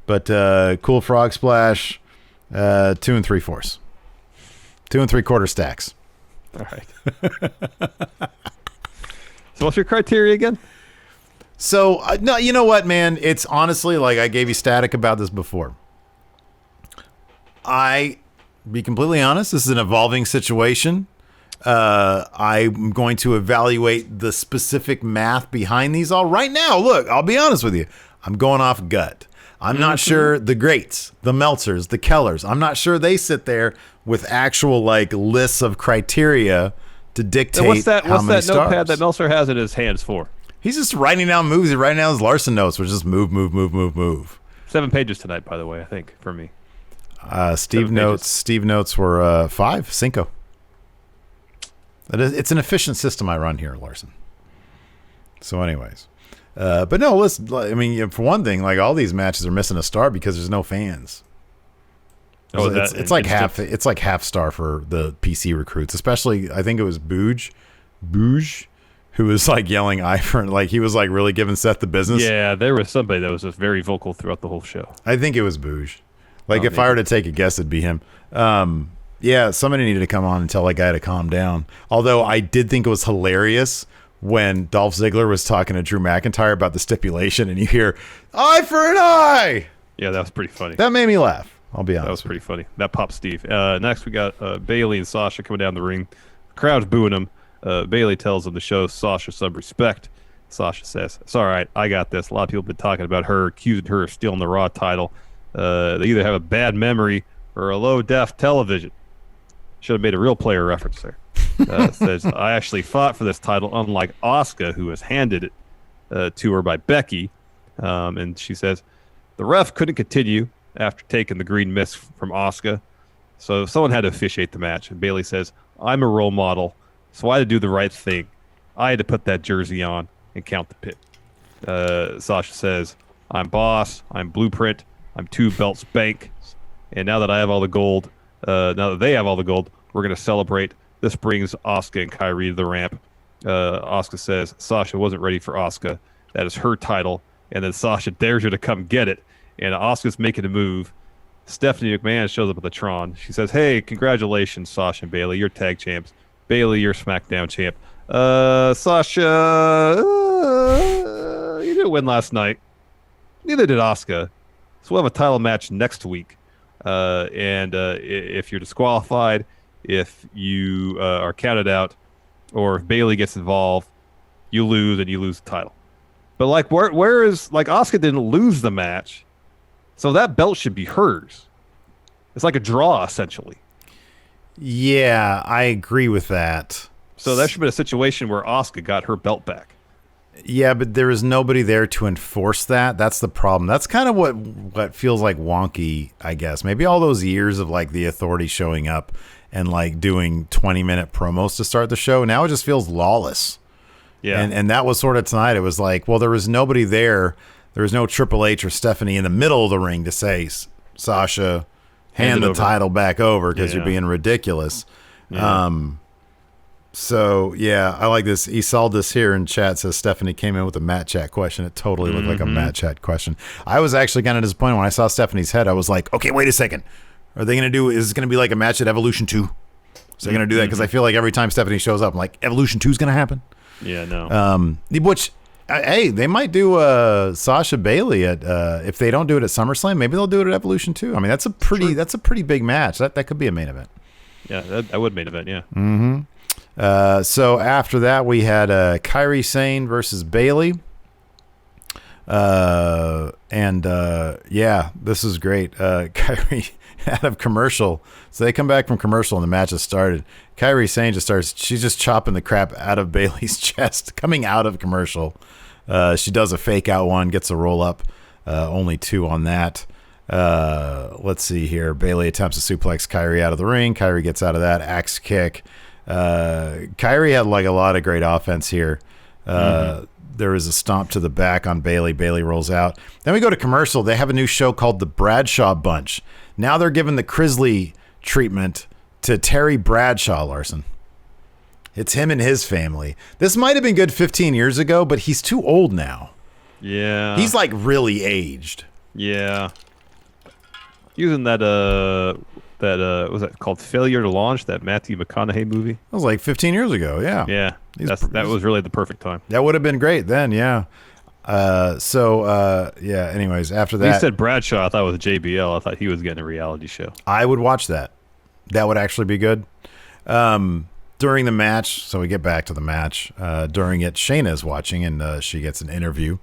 but cool frog splash. 2 3/4. 2 3/4 stacks. All right. So what's your criteria again? So, no, you know what, man? It's honestly, like, I gave you static about this before. Be completely honest, this is an evolving situation. I'm going to evaluate the specific math behind these all right now. Look, I'll be honest with you. I'm going off gut. I'm not sure the greats, the Meltzers, the Kellers, I'm not sure they sit there with actual, like, lists of criteria to dictate what's that stars. Notepad that Meltzer has in his hands for? He's just writing down moves. He's writing down his Larson notes, which is move, move, move, move, move. 7 pages tonight, by the way, I think, for me. Steve notes were 5, cinco. It's an efficient system I run here, Larson. So anyways. But no, for one thing, like, all these matches are missing a star because there's no fans. It's like half star for the PC recruits, especially I think it was Booge, who was like yelling "I" for, like, he was like really giving Seth the business. Yeah, there was somebody that was just very vocal throughout the whole show. I think it was Booge. Like, if I were to take a guess, it'd be him. Yeah, somebody needed to come on and tell that guy to calm down. Although I did think it was hilarious when Dolph Ziggler was talking to Drew McIntyre about the stipulation, and you hear "eye for an eye." Yeah, that was pretty funny. That made me laugh. I'll be honest. That was pretty funny. That popped Steve. Next, we got Bayley and Sasha coming down the ring. The crowd's booing them. Bayley tells them to show Sasha some respect. Sasha says, "It's all right. I got this." A lot of people have been talking about her, accusing her of stealing the Raw title. They either have a bad memory or a low-def television. Should have made a real player reference there. Says, "I actually fought for this title, unlike Asuka, who was handed it to her by Becky." And she says, "The ref couldn't continue after taking the green mist from Asuka, so someone had to officiate the match." And Bayley says, "I'm a role model, so I had to do the right thing. I had to put that jersey on and count the pin." Sasha says, "I'm boss, I'm blueprint, I'm 2 belts bank, and now that I have all the gold, now that they have all the gold, we're going to celebrate. This brings Asuka and Kairi to the ramp." Asuka says Sasha wasn't ready for Asuka. That is her title. And then Sasha dares her to come get it. And Asuka's making a move. Stephanie McMahon shows up at the Tron. She says, "Hey, congratulations, Sasha and Bayley. You're tag champs. Bayley, you're SmackDown champ. Sasha, you didn't win last night. Neither did Asuka. So we'll have a title match next week. And if you're disqualified, if you are counted out, or if Bayley gets involved, you lose and you lose the title." But like, where is, like, Asuka didn't lose the match, so that belt should be hers. It's like a draw, essentially. Yeah, I agree with that. So that should have been a situation where Asuka got her belt back. Yeah, but there is nobody there to enforce that. That's the problem. That's kind of what feels like wonky, I guess. Maybe all those years of, like, the Authority showing up and like doing 20-minute promos to start the show. Now it just feels lawless. Yeah. And that was sort of tonight. It was like, well, there was nobody there. There was no Triple H or Stephanie in the middle of the ring to say, Sasha, hand the title back over because you're being ridiculous. Yeah. So, yeah, I like this. Isaldis here in chat says Stephanie came in with a Matt Chat question. It totally looked like a Matt Chat question. I was actually kind of disappointed when I saw Stephanie's head. I was like, okay, wait a second. Are they going to do, is it going to be like a match at Evolution 2? So they're going to do that? Because I feel like every time Stephanie shows up, I'm like, Evolution 2 is going to happen? Yeah, no. Which, hey, they might do Sasha Bayley at, if they don't do it at SummerSlam, maybe they'll do it at Evolution 2. I mean, that's a pretty big match. That could be a main event. Yeah, that would main event, yeah. Mm-hmm. So after that, we had Kairi Sane versus Bayley. Yeah, this is great. Kairi out of commercial. So they come back from commercial and the match has started. Kairi Sane she's just chopping the crap out of Bayley's chest coming out of commercial. She does a fake out one, gets a roll up. Only 2 on that. Let's see here. Bayley attempts to suplex Kairi out of the ring. Kairi gets out of that. Axe kick. Kairi had like a lot of great offense here. There is a stomp to the back on Bayley. Bayley rolls out. Then we go to commercial. They have a new show called the Bradshaw Bunch. Now they're giving the Crisley treatment to Terry Bradshaw, Larson. It's him and his family. This might have been good 15 years ago, but he's too old now. Yeah. He's like really aged. Yeah. Using that was that called Failure to Launch, that Matthew McConaughey movie? That was like 15 years ago, yeah. Yeah, that was really the perfect time. That would have been great then, yeah. Anyways, after that... You said Bradshaw, I thought it was JBL. I thought he was getting a reality show. I would watch that. That would actually be good. During the match, so we get back to the match. During it, Shayna is watching, and she gets an interview.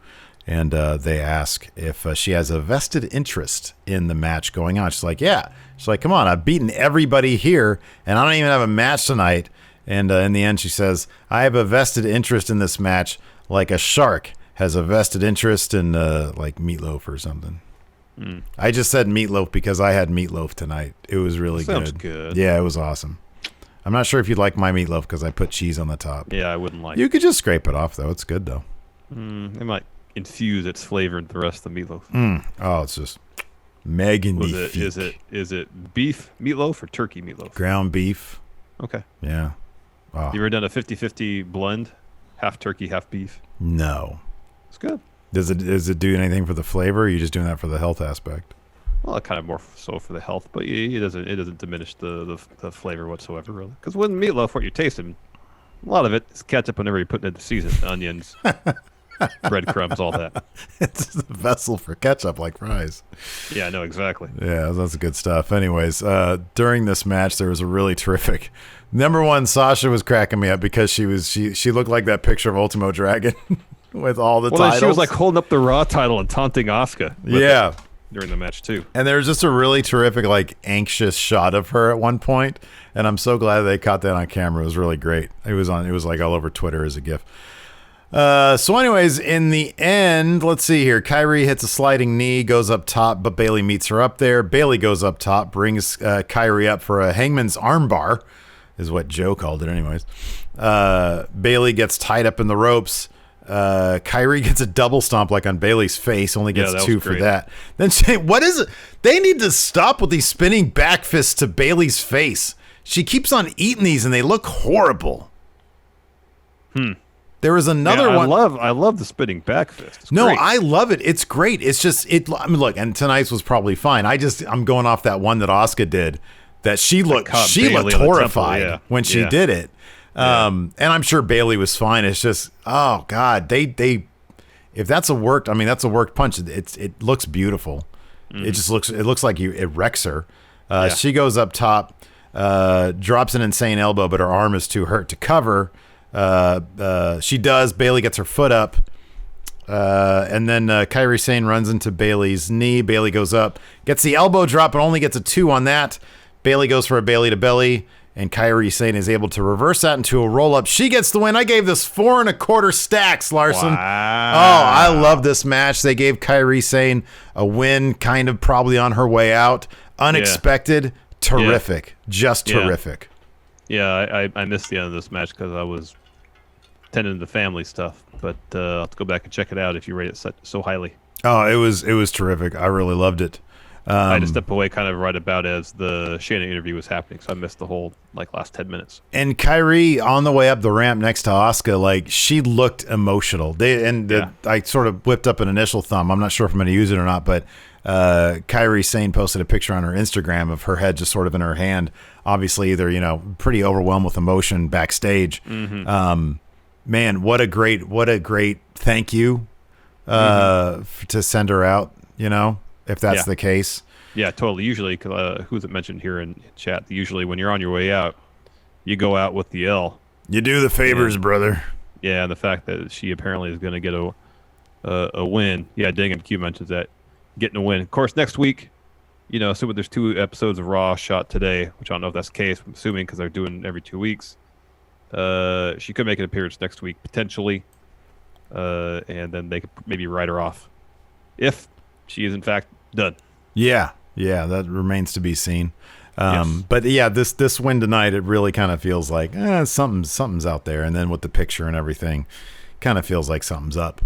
And they ask if she has a vested interest in the match going on. She's like, yeah. She's like, come on, I've beaten everybody here, and I don't even have a match tonight. And in the end, she says, I have a vested interest in this match like a shark has a vested interest in like meatloaf or something. I just said meatloaf because I had meatloaf tonight. It was really Sounds good. Yeah, it was awesome. I'm not sure if you'd like my meatloaf because I put cheese on the top. Yeah, I wouldn't like it. You could just scrape it off, though. It's good, though. It might infuse its flavor into the rest of the meatloaf. Oh, it's just magnifique. Is it beef meatloaf or turkey meatloaf? Ground beef. Okay. Yeah. Oh. You ever done a 50-50 blend? Half turkey, half beef? No. It's good. Does it do anything for the flavor, or are you just doing that for the health aspect? Well, kind of more so for the health, but it doesn't diminish the flavor whatsoever, really. Because when meatloaf, what you're tasting, a lot of it is ketchup whenever you're putting it in the season, onions, breadcrumbs, all that. It's a vessel for ketchup, like fries. Yeah, I know exactly. Yeah, that's good stuff. Anyways, during this match, there was a really terrific. Number one, Sasha was cracking me up because she looked like that picture of Ultimo Dragon with all the titles. She was like holding up the Raw title and taunting Asuka. Yeah. During the match too. And there was just a really terrific, like, anxious shot of her at one point, and I'm so glad they caught that on camera. It was really great. It was like all over Twitter as a GIF. So anyways, in the end, let's see here. Kairi hits a sliding knee, goes up top, but Bayley meets her up there. Bayley goes up top, brings Kairi up for a hangman's armbar, is what Joe called it anyways. Bayley gets tied up in the ropes. Kairi gets a double stomp like on Bayley's face, only gets 2 for that. Then what is it? They need to stop with these spinning back fists to Bayley's face. She keeps on eating these and they look horrible. There was another one. I love the spinning back fist. It's no, great. I love it. It's great. It's just I mean, look, and tonight's was probably fine. I'm going off that one that Asuka did. That she looked horrified when she did it. And I'm sure Bayley was fine. It's just, oh God, they if that's a worked, I mean, that's a worked punch. It looks beautiful. It looks like it wrecks her. She goes up top, drops an insane elbow, but her arm is too hurt to cover. She does. Bayley gets her foot up. And then Kairi Sane runs into Bayley's knee. Bayley goes up, gets the elbow drop, and only gets a 2 on that. Bayley goes for a Bayley to belly, and Kairi Sane is able to reverse that into a roll-up. She gets the win. I gave this 4 1/4 stacks, Larson. Wow. Oh, I love this match. They gave Kairi Sane a win, kind of probably on her way out. Unexpected, terrific, just terrific. Yeah, I missed the end of this match because I was tending to family stuff, but I'll have to go back and check it out if you rate it so highly. Oh, it was terrific. I really loved it. I had to step away kind of right about as the Shannon interview was happening, so I missed the whole last 10 minutes. And Kairi on the way up the ramp next to Asuka, she looked emotional. I sort of whipped up an initial thumb. I'm not sure if I'm going to use it or not, but Kairi Sane posted a picture on her Instagram of her head just sort of in her hand, obviously either pretty overwhelmed with emotion backstage. Mm-hmm. Man, what a great thank you to send her out. If that's the case. Yeah, totally. Usually, who's it mentioned here in chat? Usually, when you're on your way out, you go out with the L. You do the favors, brother. Yeah, and the fact that she apparently is going to get a win. Yeah, Dingham Q mentions that. Getting a win. Of course, next week, assuming there's 2 episodes of Raw shot today, which I don't know if that's the case, I'm assuming because they're doing every 2 weeks. She could make an appearance next week, potentially. And then they could maybe write her off. If she is, in fact, done. Yeah, that remains to be seen. Yes. But yeah, this win tonight, it really kind of feels like something's out there, and then with the picture and everything, kind of feels like something's up.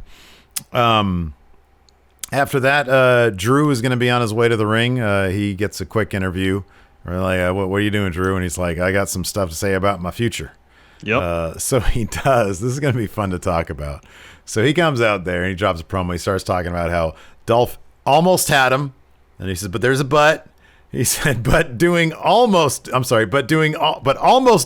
After that, Drew is going to be on his way to the ring. He gets a quick interview. We're like, what are you doing, Drew? And he's like, I got some stuff to say about my future. Yep. So he does. This is going to be fun to talk about. So he comes out there and he drops a promo. He starts talking about how Dolph almost had him, and he says, but there's a but. He said, but almost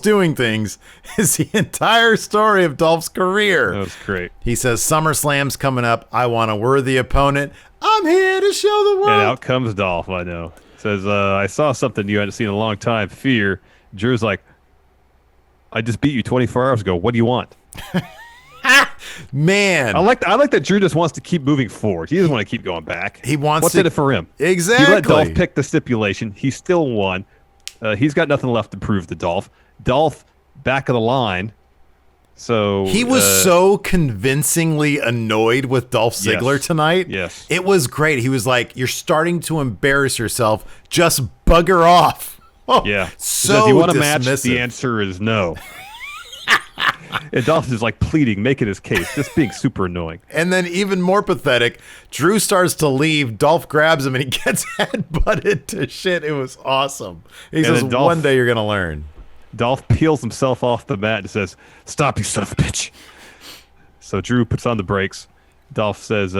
doing things is the entire story of Dolph's career. That was great. He says, SummerSlam's coming up. I want a worthy opponent. I'm here to show the world. And out comes Dolph, I know. Says, I saw something you hadn't seen in a long time, Fear. Drew's like, I just beat you 24 hours ago. What do you want? Man, I like that Drew just wants to keep moving forward. He doesn't want to keep going back. He wants What's in it for him? Exactly. He let Dolph pick the stipulation. He still won. He's got nothing left to prove to Dolph. Dolph back of the line. So he was so convincingly annoyed with Dolph Ziggler tonight. Yes, it was great. He was like, "You're starting to embarrass yourself. Just bugger off." Oh, yeah. So says, you want a dismissive. match? The answer is no. And Dolph is pleading, making his case, just being super annoying. And then even more pathetic, Drew starts to leave. Dolph grabs him and he gets headbutted to shit. It was awesome. He says, one day you're going to learn. Dolph peels himself off the mat and says, stop, you son of a bitch. So Drew puts on the brakes. Dolph says,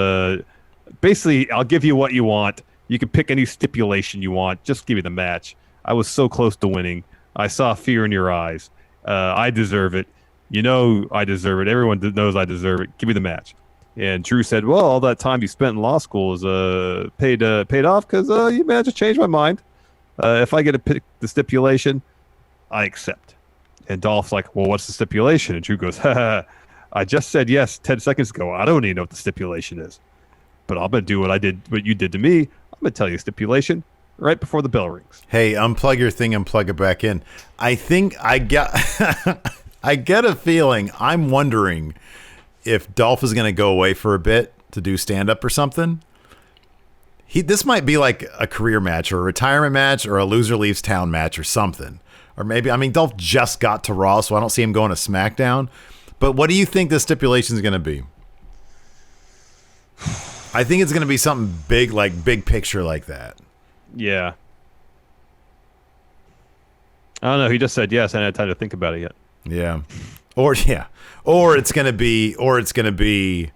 basically, I'll give you what you want. You can pick any stipulation you want. Just give me the match. I was so close to winning. I saw fear in your eyes. I deserve it. You know I deserve it. Everyone knows I deserve it. Give me the match. And Drew said, well, all that time you spent in law school is paid off because you managed to change my mind. If I get to pick the stipulation, I accept. And Dolph's like, well, what's the stipulation? And Drew goes, I just said yes 10 seconds ago. I don't even know what the stipulation is. But I'm going to do what you did to me. I'm going to tell you a stipulation right before the bell rings. Hey, unplug your thing and plug it back in. I think I get I get a feeling, I'm wondering if Dolph is going to go away for a bit to do stand-up or something. This might be like a career match or a retirement match or a loser leaves town match or something. Or maybe, Dolph just got to Raw, so I don't see him going to SmackDown. But what do you think the stipulation is going to be? I think it's going to be something big, like big picture like that. Yeah. I don't know. He just said yes. I hadn't had time to think about it yet. Yeah. Or it's going to be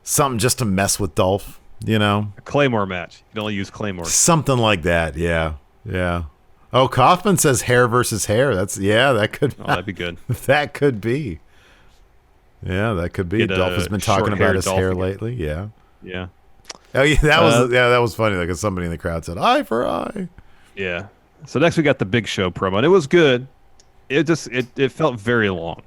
something just to mess with Dolph, A Claymore match. You can only use Claymore. Something like that. Yeah. Yeah. Oh, Kaufman says hair versus hair. That could. Oh, that'd be good. That could be. Yeah, that could be. Dolph has been talking about his hair lately. Yeah. Yeah. Oh yeah, that was funny. Like somebody in the crowd said, "Eye for eye." Yeah. So next we got the Big Show promo, and it was good. It felt very long.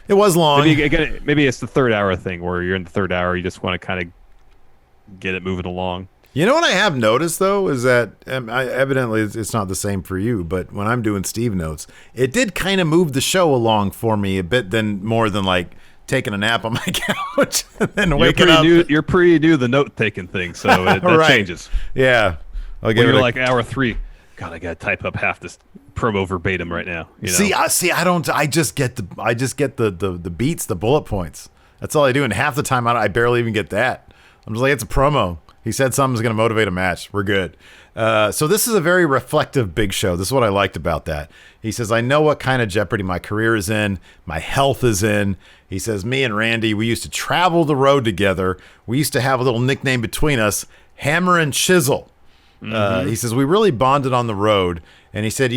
It was long. Maybe it's the third hour thing where you're in the third hour, you just want to kind of get it moving along. You know what I have noticed though is that evidently it's not the same for you, but when I'm doing Steve notes, it did kind of move the show along for me a bit more than like taking a nap on my couch and then waking up. You're pretty new to the note taking thing, so that right. changes. Yeah. You're like hour 3. God, I gotta type up half this promo verbatim right now. You know? I don't. I just get the beats, the bullet points. That's all I do. And half the time, I barely even get that. I'm just like, it's a promo. He said something's going to motivate a match. We're good. So this is a very reflective Big Show. This is what I liked about that. He says, I know what kind of jeopardy my career is in. My health is in. He says, me and Randy, we used to travel the road together. We used to have a little nickname between us, Hammer and Chisel. He says, we really bonded on the road. And he said,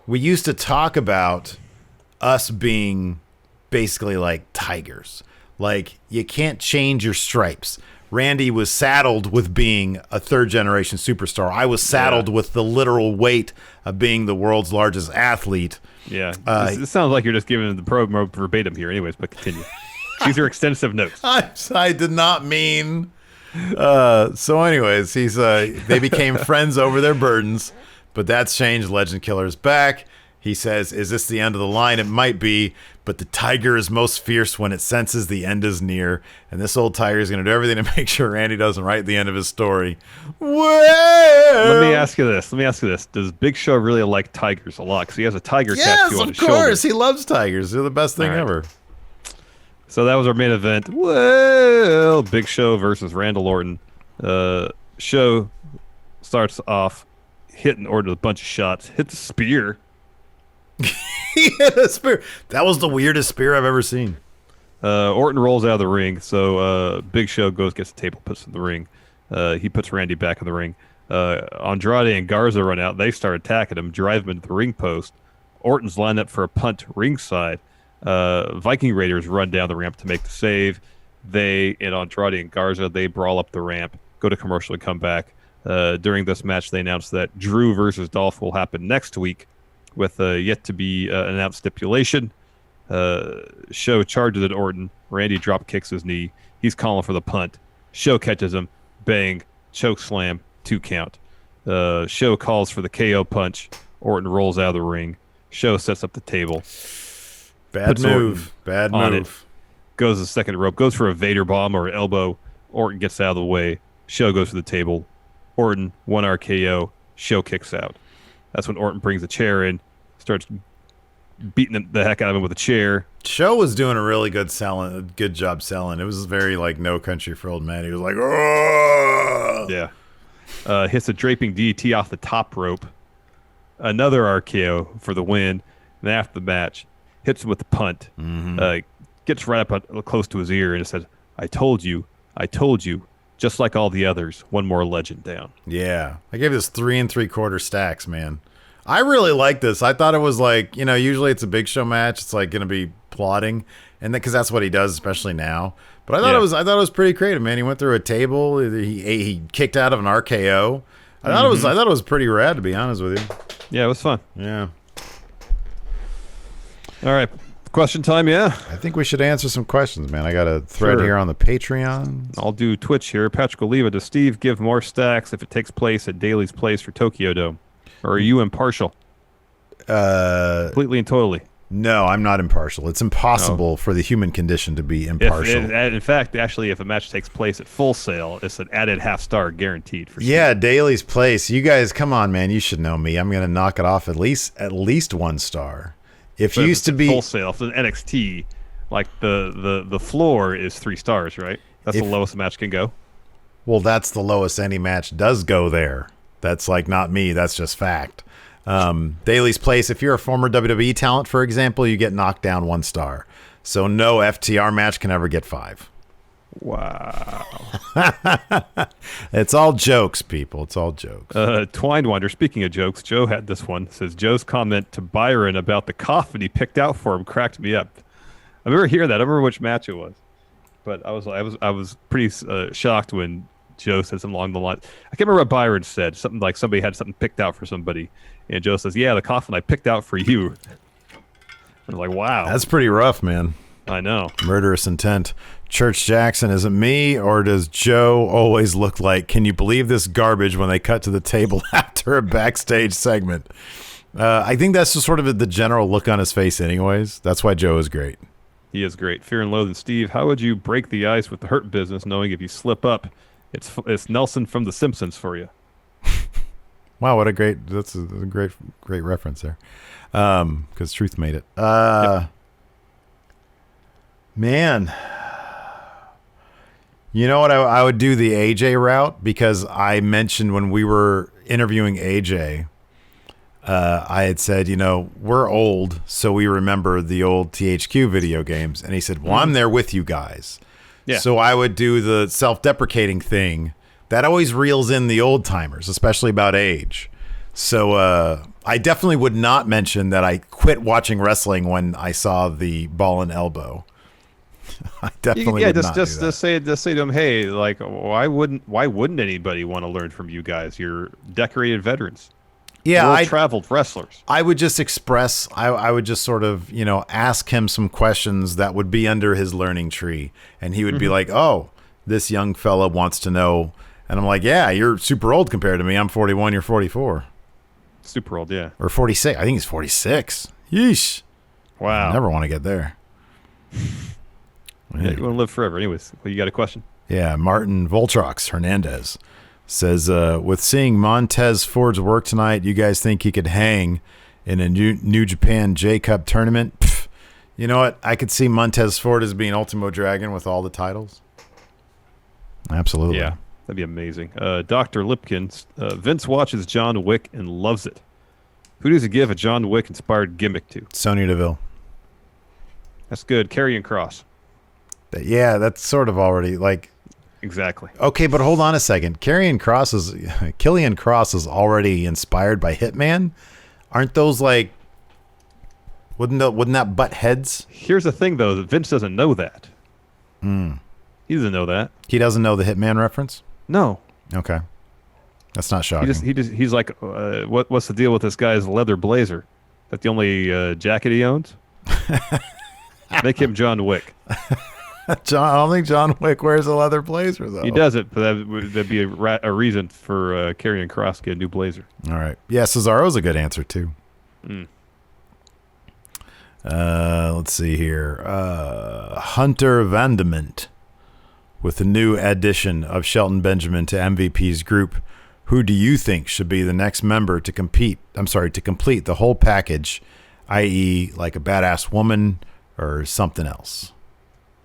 we used to talk about us being basically like tigers. Like, you can't change your stripes. Randy was saddled with being a third-generation superstar. I was saddled with the literal weight of being the world's largest athlete. Yeah. This sounds like you're just giving the promo verbatim here anyways, but continue. These are extensive notes. I did not mean... So anyways, they became friends over their burdens, but that's changed. Legend Killer's back. He says, is this the end of the line? It might be, but the tiger is most fierce when it senses the end is near. And this old tiger is going to do everything to make sure Randy doesn't write the end of his story. Well, Let me ask you this. Does Big Show really like tigers a lot? Because he has a tiger tattoo on his shoulder. Yes, of course. He loves tigers. They're the best thing ever. So that was our main event. Well, Big Show versus Randall Orton. Show starts off hitting Orton with a bunch of shots. Hit the spear. He hit a spear. That was the weirdest spear I've ever seen. Orton rolls out of the ring, so Big Show gets the table, puts it in the ring. He puts Randy back in the ring. Andrade and Garza run out. They start attacking him, drive him into the ring post. Orton's lined up for a punt ringside. Viking Raiders run down the ramp to make the save. Andrade and Garza, they brawl up the ramp, go to commercial and come back. During this match, they announced that Drew versus Dolph will happen next week with yet to be announced stipulation. Show charges at Orton. Randy drop kicks his knee. He's calling for the punt. Show catches him. Bang. Choke slam. 2 count. Show calls for the KO punch. Orton rolls out of the ring. Show sets up the table. Bad move. Goes to the second rope. Goes for a Vader bomb or an elbow. Orton gets out of the way. Show goes for the table. Orton, 1 RKO. Show kicks out. That's when Orton brings a chair in, starts beating the heck out of him with a chair. Show was doing a really good job selling. It was very like No Country for Old Men. He was like, oh yeah. Hits a draping DDT off the top rope. Another RKO for the win. And after the match, hits him with the punt. Gets right up close to his ear and says, I told you, just like all the others, one more legend down. Yeah. I gave this 3 3/4 stacks, man. I really like this. I thought it was like, usually it's a Big Show match. It's like going to be plotting, and because that's what he does, especially now. But I thought it was pretty creative, man. He went through a table. He kicked out of an RKO. I thought it was pretty rad, to be honest with you. Yeah, it was fun. Yeah. All right. Question time, yeah? I think we should answer some questions, man. I got a thread here on the Patreon. I'll do Twitch here. Patrick Oliva, does Steve give more stacks if it takes place at Daly's place for Tokyo Dome? Or are you impartial? Completely and totally. No, I'm not impartial. It's impossible for the human condition to be impartial. In fact, actually, if a match takes place at Full Sail, it's an added half-star guaranteed. For yeah, Daly's place. You guys, come on, man. You should know me. I'm going to knock it off at least 1 star. If you used to be Full Sail, if it's an NXT, like the floor is 3 stars, right? That's the lowest a match can go. Well, that's the lowest any match does go there. That's like not me. That's just fact. Daly's place. If you're a former WWE talent, for example, you get knocked down 1 star. So no FTR match can ever get 5. Wow. It's all jokes, people. It's all jokes. Twine Wonder, speaking of jokes, Joe had this one. It says, Joe's comment to Byron about the coffin he picked out for him cracked me up. I remember hearing that. I don't remember which match it was. But I was pretty shocked when Joe said something along the line. I can't remember what Byron said. Something like somebody had something picked out for somebody. And Joe says, yeah, the coffin I picked out for you. I was like, wow. That's pretty rough, man. I know. Murderous intent. Church Jackson, is it me or does Joe always look like, can you believe this garbage when they cut to the table after a backstage segment? I think that's just sort of the general look on his face anyways. That's why Joe is great. He is great. Fear and Loathing. Steve, how would you break the ice with the Hurt Business knowing if you slip up, it's Nelson from The Simpsons for you? Wow, that's a great reference there. Because Truth made it. Man, you know what? I would do the AJ route, because I mentioned when we were interviewing AJ, I had said, we're old, so we remember the old THQ video games. And he said, well, I'm there with you guys. Yeah. So I would do the self-deprecating thing that always reels in the old timers, especially about age. So I definitely would not mention that I quit watching wrestling when I saw the ball and elbow. I definitely would not do that. Just say to him, hey, like, why wouldn't anybody want to learn from you guys? You're decorated veterans. Yeah, world-traveled wrestlers. I would just express, I would just sort of, ask him some questions that would be under his learning tree. And he would be like, oh, this young fella wants to know. And I'm like, yeah, you're super old compared to me. I'm 41, you're 44. Super old, yeah. Or 46. I think he's 46. Yeesh. Wow. I never want to get there. Yeah, you want to live forever. Anyways, well, you got a question? Yeah, Martin Voltrox Hernandez says, with seeing Montez Ford's work tonight, you guys think he could hang in a New Japan J-Cup tournament? Pff, you know what? I could see Montez Ford as being Ultimo Dragon with all the titles. Absolutely. Yeah, that'd be amazing. Dr. Lipkin, Vince watches John Wick and loves it. Who does he give a John Wick-inspired gimmick to? Sonya Deville. That's good. Karrion Kross. Yeah, that's sort of already like... Exactly. Okay, but hold on a second. Killian Cross is already inspired by Hitman. Aren't those like? Wouldn't that butt heads? Here's the thing, though. Vince doesn't know that. He doesn't know that. He doesn't know the Hitman reference? No. Okay, that's not shocking. He's like, what's the deal with this guy's leather blazer? Is that the only jacket he owns? Make him John Wick. I don't think John Wick wears a leather blazer, though. He doesn't, but that'd be a reason for Karrion Kross to get a new blazer. All right. Yeah, Cesaro's a good answer, too. Let's see here. Hunter Vandement with the new addition of Shelton Benjamin to MVP's group. Who do you think should be the next member to complete the whole package, i.e. like a badass woman or something else?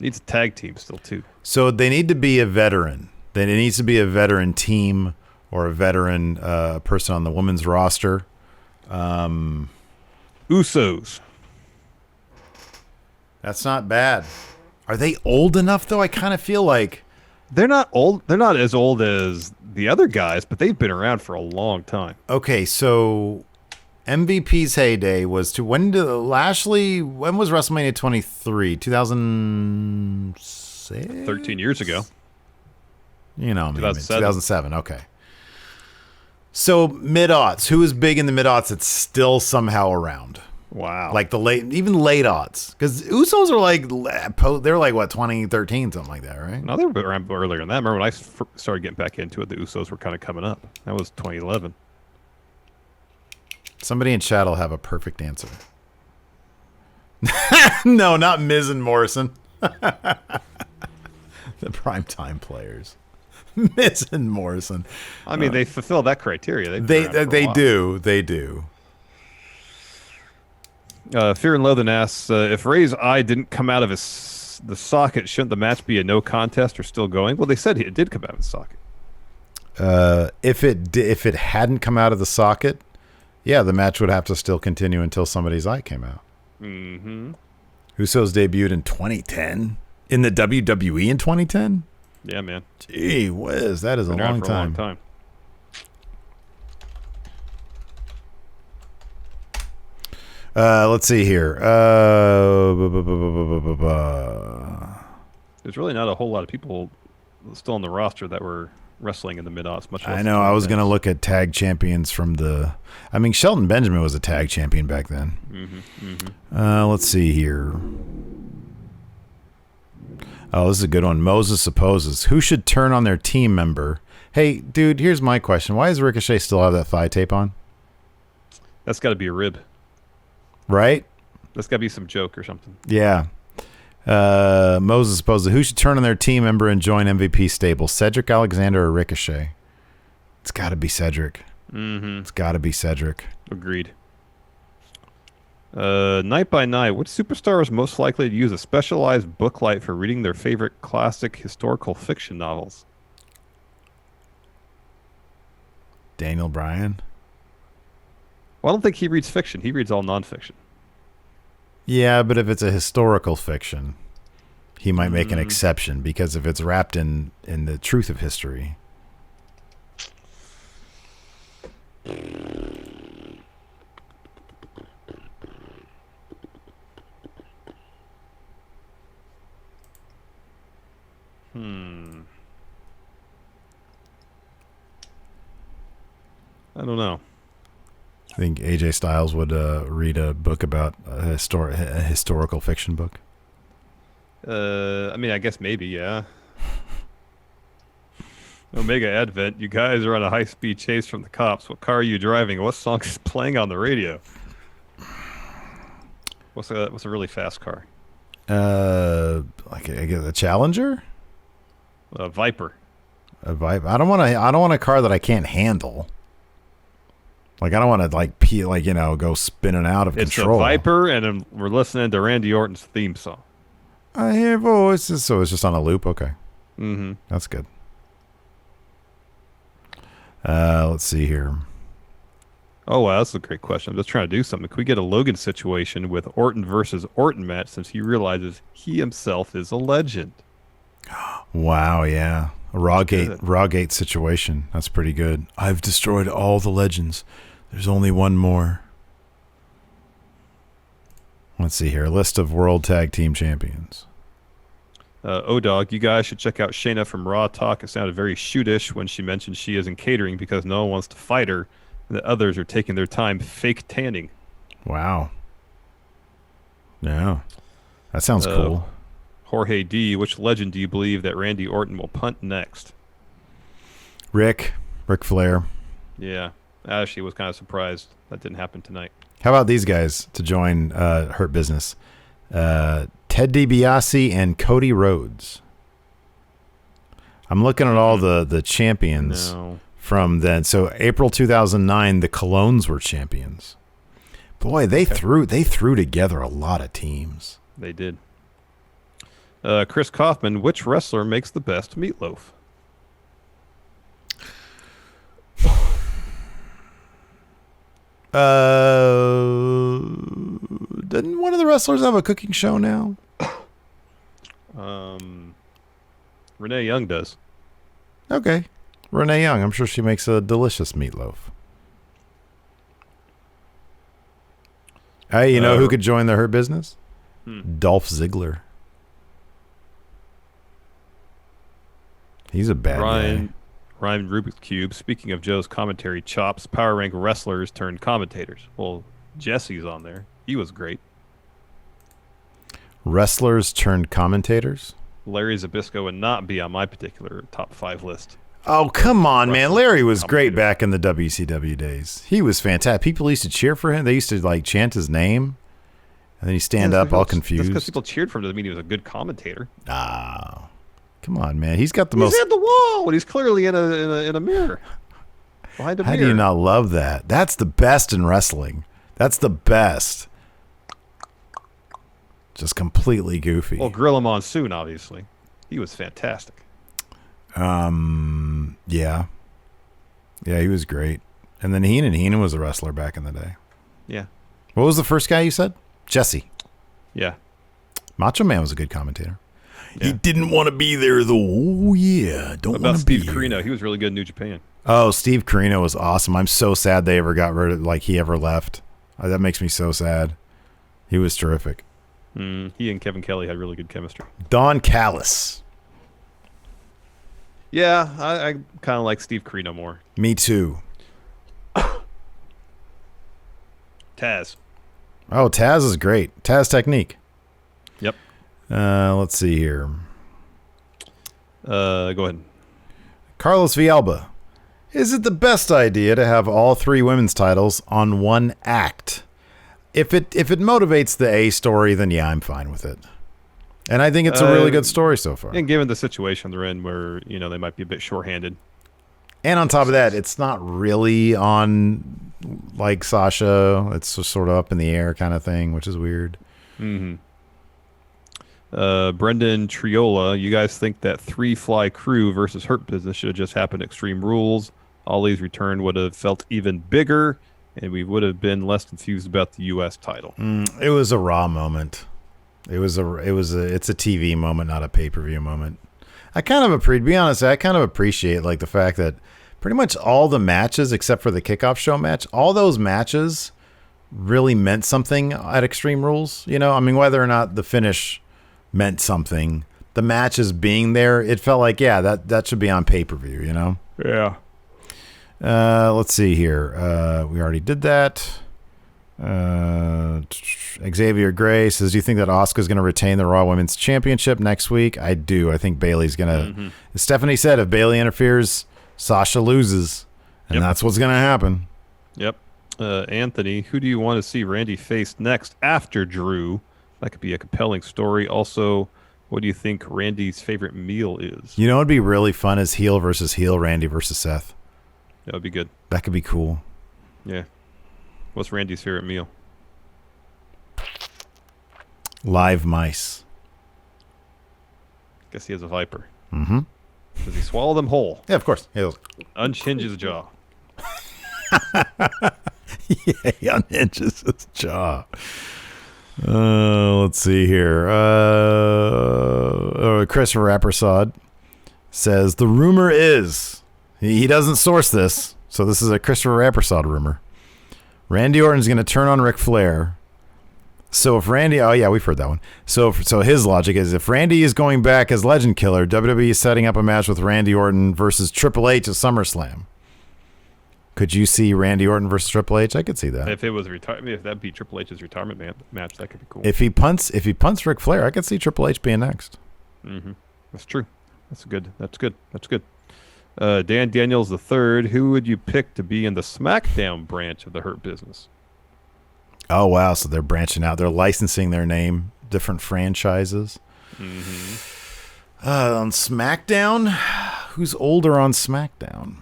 Needs a tag team still, too. So they need to be a veteran. Then it needs to be a veteran team or a veteran person on the women's roster. Usos. That's not bad. Are they old enough, though? I kind of feel like... They're not old. They're not as old as the other guys, but they've been around for a long time. Okay, so... MVP's heyday was when was WrestleMania 23? 2006? 13 years ago. 2007. Okay. So mid-aughts. Who is big in the mid-aughts that's still somehow around? Wow. Like even late aughts. Because Usos are they're like, what, 2013, something like that, right? No, they were around earlier than that. I remember when I started getting back into it, the Usos were kind of coming up. That was 2011. Somebody in chat will have a perfect answer. No, not Miz and Morrison. The primetime players. Miz and Morrison. I mean, they fulfill that criteria. They do. They do. Fear and Loathing asks, if Ray's eye didn't come out of the socket, shouldn't the match be a no contest or still going? Well, they said it did come out of the socket. If it hadn't come out of the socket, yeah, the match would have to still continue until somebody's eye came out. Mm-hmm. Usos debuted in 2010 in the WWE in 2010. Yeah, man. Gee whiz, that is a long time. Let's see here. There's really not a whole lot of people still on the roster that were wrestling in the mid-aughts. Much less I know. I was going to look at tag champions from the... I mean, Shelton Benjamin was a tag champion back then. Let's see here. Oh, this is a good one. Moses supposes. Who should turn on their team member? Hey, dude, here's my question. Why does Ricochet still have that thigh tape on? That's got to be a rib. Right? That's got to be some joke or something. Yeah. Moses supposes. Who should turn on their team member and join MVP stable? Cedric Alexander or Ricochet? It's got to be Cedric. It's got to be Cedric. Agreed. Night by night, which superstar is most likely to use a specialized booklight for reading their favorite classic historical fiction novels? Daniel Bryan. Well, I don't think he reads fiction. He reads all nonfiction. Yeah, but if it's a historical fiction, he might make an exception, because if it's wrapped in the truth of history. I don't know. I think AJ Styles would read a book about a historical fiction book. I mean, I guess maybe, yeah. Omega Advent, you guys are on a high-speed chase from the cops. What car are you driving? What song is playing on the radio? What's a really fast car? Like a Challenger? A Viper. A Viper. I don't want a car that I can't handle. Like, I don't want to go spinning out of control. It's a Viper, and we're listening to Randy Orton's theme song. I hear voices, so it's just on a loop. Okay, Mm-hmm. that's good. Let's see here. Oh, wow, that's a great question. I'm just trying to do something. Can we get a Logan situation with Orton versus Orton match, since he realizes he himself is a legend? Wow, yeah. A Rawgate situation. That's pretty good. I've destroyed all the legends. There's only one more. Let's see here. A list of World Tag Team Champions. O-Dog, you guys should check out Shayna from Raw Talk. It sounded very shootish when she mentioned she is in catering because no one wants to fight her, and the others are taking their time fake tanning. Wow. Yeah. That sounds cool. Jorge D, which legend do you believe that Randy Orton will punt next? Ric Flair. Yeah. I actually was kind of surprised that didn't happen tonight. How about these guys to join Hurt Business? Ted DiBiase and Cody Rhodes. I'm looking at all the champions from then. So April 2009, the Colognes were champions. Boy, they threw together a lot of teams. They did. Chris Kaufman, which wrestler makes the best meatloaf? Didn't one of the wrestlers have a cooking show now? Renee Young does. Okay. Renee Young. I'm sure she makes a delicious meatloaf. Hey, you know who could join the Hurt Business? Dolph Ziggler. He's a bad guy. Ryan Rubik's Cube. Speaking of Joe's commentary chops, power rank wrestlers turned commentators. Well, Jesse's on there. He was great. Wrestlers turned commentators? Larry Zbyszko would not be on my particular top 5 list. Oh, come on, man. Larry was great back in the WCW days. He was fantastic. People used to cheer for him. They used to chant his name. And then he'd stand up all confused. Just because people cheered for him doesn't mean he was a good commentator. Ah. Come on, man. He's got the He's at the wall, and he's clearly in a mirror. Behind a mirror. How do you not love that? That's the best in wrestling. That's the best. Just completely goofy. Well, Gorilla Monsoon, obviously. He was fantastic. Yeah. Yeah, he was great. And then Heenan was a wrestler back in the day. Yeah. What was the first guy you said? Jesse. Yeah. Macho Man was a good commentator. Yeah. He didn't want to be there, though. Oh, yeah. Don't want to be Steve Corino? He was really good in New Japan. Oh, Steve Corino was awesome. I'm so sad they ever got rid of, he ever left. That makes me so sad. He was terrific. He and Kevin Kelly had really good chemistry. Don Callis. Yeah, I kind of like Steve Corino more. Me too. Taz. Oh, Taz is great. Taz technique. Yep. Let's see here. Go ahead. Carlos Villalba. Is it the best idea to have all 3 women's titles on one act? If it motivates the A story, then yeah, I'm fine with it. And I think it's a really good story so far. And given the situation they're in where, they might be a bit shorthanded. And on top of that, it's not really on like Sasha. It's just sort of up in the air kind of thing, which is weird. Mm-hmm. Brendan Triola, you guys think that 3-Fly Crew versus Hurt Business should have just happened at Extreme Rules? Ali's return would have felt even bigger, and we would have been less confused about the U.S. title. It was a Raw moment. It's a TV moment, not a pay-per-view moment. To be honest, I kind of appreciate like the fact that pretty much all the matches except for the kickoff show match, all those matches really meant something at Extreme Rules. You know, I mean, whether or not the finish meant something, the matches being there, it felt like, yeah, that should be on pay-per-view, you know? Yeah. Let's see here. We already did that. Xavier Gray says, do you think that Asuka's going to retain the Raw Women's Championship next week? I do. I think Bayley's going to. Stephanie said if Bayley interferes, Sasha loses. And that's what's going to happen. Yep. Anthony, who do you want to see Randy face next after Drew? That could be a compelling story. Also, what do you think Randy's favorite meal is? You know what would be really fun is heel versus heel, Randy versus Seth. That would be good. That could be cool. Yeah. What's Randy's favorite meal? Live mice. Guess he has a viper. Mm-hmm. Does he swallow them whole? Yeah, of course. Unhinge his jaw. Yeah, he unhinges his jaw. Let's see here. Christopher Rappersod says, the rumor is, he doesn't source this, so this is a Christopher Rappersod rumor. Randy Orton's going to turn on Ric Flair. So if Randy, oh yeah, we've heard that one. So his logic is if Randy is going back as Legend Killer, WWE is setting up a match with Randy Orton versus Triple H at SummerSlam. Could you see Randy Orton versus Triple H? I could see that. If it was if that'd be Triple H's retirement match, that could be cool. If he punts Ric Flair, I could see Triple H being next. Mm-hmm. That's true. That's good. Dan Daniels III, who would you pick to be in the SmackDown branch of the Hurt Business? Oh, wow. So they're branching out. They're licensing their name, different franchises. Mm-hmm. On SmackDown? Who's older on SmackDown?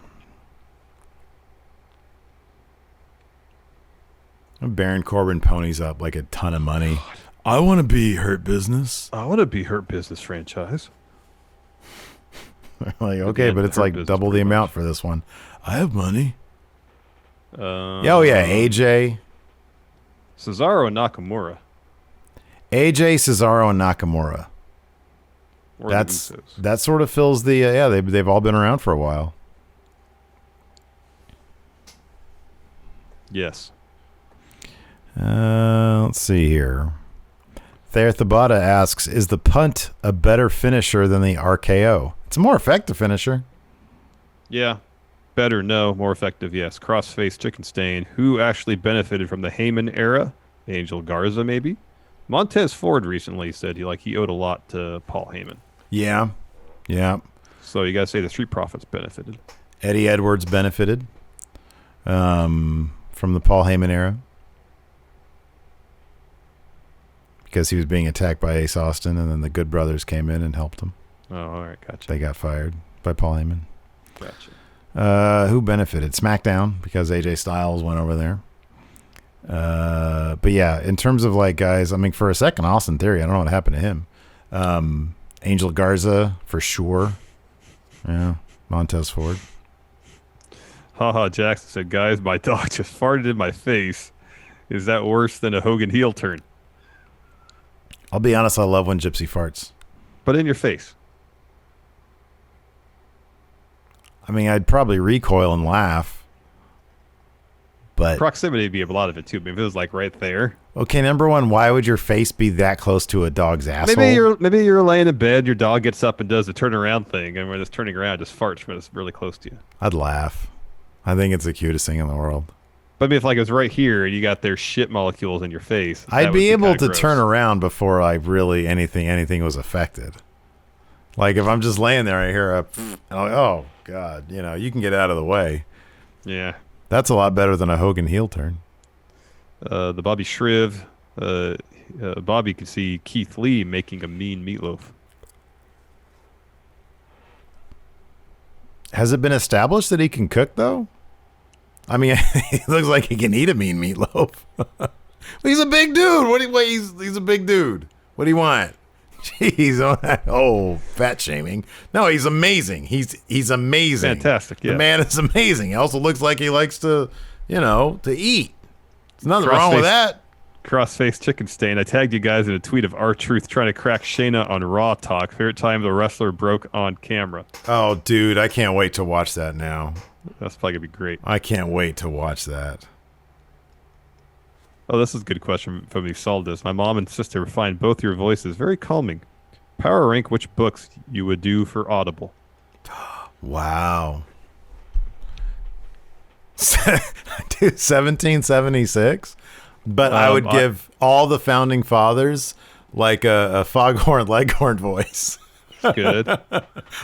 Baron Corbin ponies up like a ton of money. God. I want to be Hurt Business. I want to be Hurt Business franchise. Like, okay, but it's like double the amount for this one. I have money. AJ. Cesaro and Nakamura. AJ, Cesaro, and Nakamura. That sort of fills the they've all been around for a while. Yes. Let's see here. Thayer Thabata asks, is the punt a better finisher than the RKO? It's a more effective finisher. Yeah. Better, no. More effective, yes. Crossface Chicken Stain. Who actually benefited from the Heyman era? Angel Garza, maybe? Montez Ford recently said he owed a lot to Paul Heyman. Yeah. So you got to say the Street Profits benefited. Eddie Edwards benefited from the Paul Heyman era because he was being attacked by Ace Austin, and then the Good Brothers came in and helped him. Oh, all right, gotcha. They got fired by Paul Heyman. Gotcha. Who benefited? SmackDown, because AJ Styles went over there. But yeah, in terms of like guys, I mean, for a second, Austin Theory, I don't know what happened to him. Angel Garza for sure. Yeah, Montez Ford. Haha, Jackson said, guys, my dog just farted in my face. Is that worse than a Hogan heel turn? I'll be honest, I love when Gypsy farts. But in your face. I mean, I'd probably recoil and laugh. But proximity would be a lot of it, too. I mean, if it was like right there. Okay, number one, why would your face be that close to a dog's asshole? Maybe you're laying in bed, your dog gets up and does the turnaround thing, and when it's turning around, it just farts when it's really close to you. I'd laugh. I think it's the cutest thing in the world. But I mean, if like it was right here and you got their shit molecules in your face, I'd be able to turn around before I really anything was affected. Like if I'm just laying there, I hear oh God, you can get out of the way. Yeah, that's a lot better than a Hogan heel turn. The Bobby Shriv, Bobby could see Keith Lee making a mean meatloaf. Has it been established that he can cook, though? I mean, he looks like he can eat a mean meatloaf. He's a big dude. He's a big dude. What do you want? Jeez, fat shaming. No, he's amazing. He's amazing. Fantastic, yeah. The man is amazing. He also looks like he likes to eat. There's nothing wrong with that. Cross-faced chicken stain. I tagged you guys in a tweet of R-Truth trying to crack Shayna on Raw Talk. Favorite time the wrestler broke on camera. Oh, dude, I can't wait to watch that now. That's probably going to be great. I can't wait to watch that. Oh, this is a good question from Isoldes. My mom and sister find both your voices very calming. Power rank which books you would do for Audible. Wow. Dude, 1776? But I would give all the founding fathers like a Foghorn Leghorn voice. Good.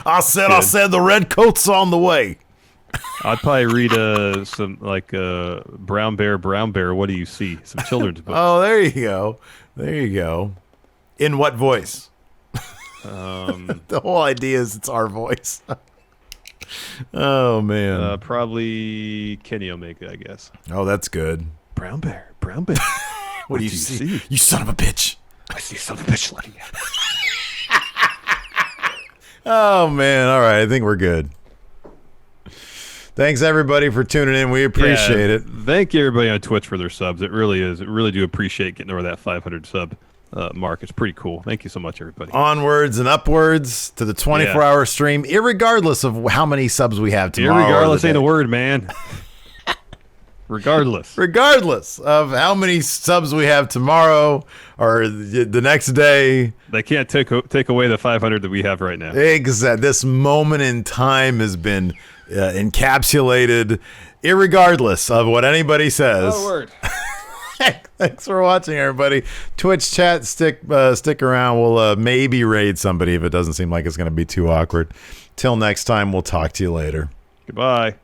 I said the red coat's on the way. I'd probably read some like Brown Bear, What Do You See? Some children's books. Oh, there you go. In what voice? The whole idea is it's our voice. Oh, man. Probably Kenny Omega, I guess. Oh, that's good. Brown Bear. What do you see? You son of a bitch. I see son of a bitch looking at me. Oh, man. All right. I think we're good. Thanks, everybody, for tuning in. We appreciate it. Thank you, everybody on Twitch, for their subs. It really is. It really do appreciate getting over that 500 sub mark. It's pretty cool. Thank you so much, everybody. Onwards and upwards to the 24-hour stream, irregardless of how many subs we have tomorrow. Irregardless ain't a word, man. Regardless of how many subs we have tomorrow or the next day. They can't take away the 500 that we have right now. Exactly. This moment in time has been encapsulated, irregardless of what anybody says. Oh, word. Thanks for watching, everybody. Twitch chat, stick around. We'll maybe raid somebody if it doesn't seem like it's going to be too awkward. Till next time, we'll talk to you later. Goodbye.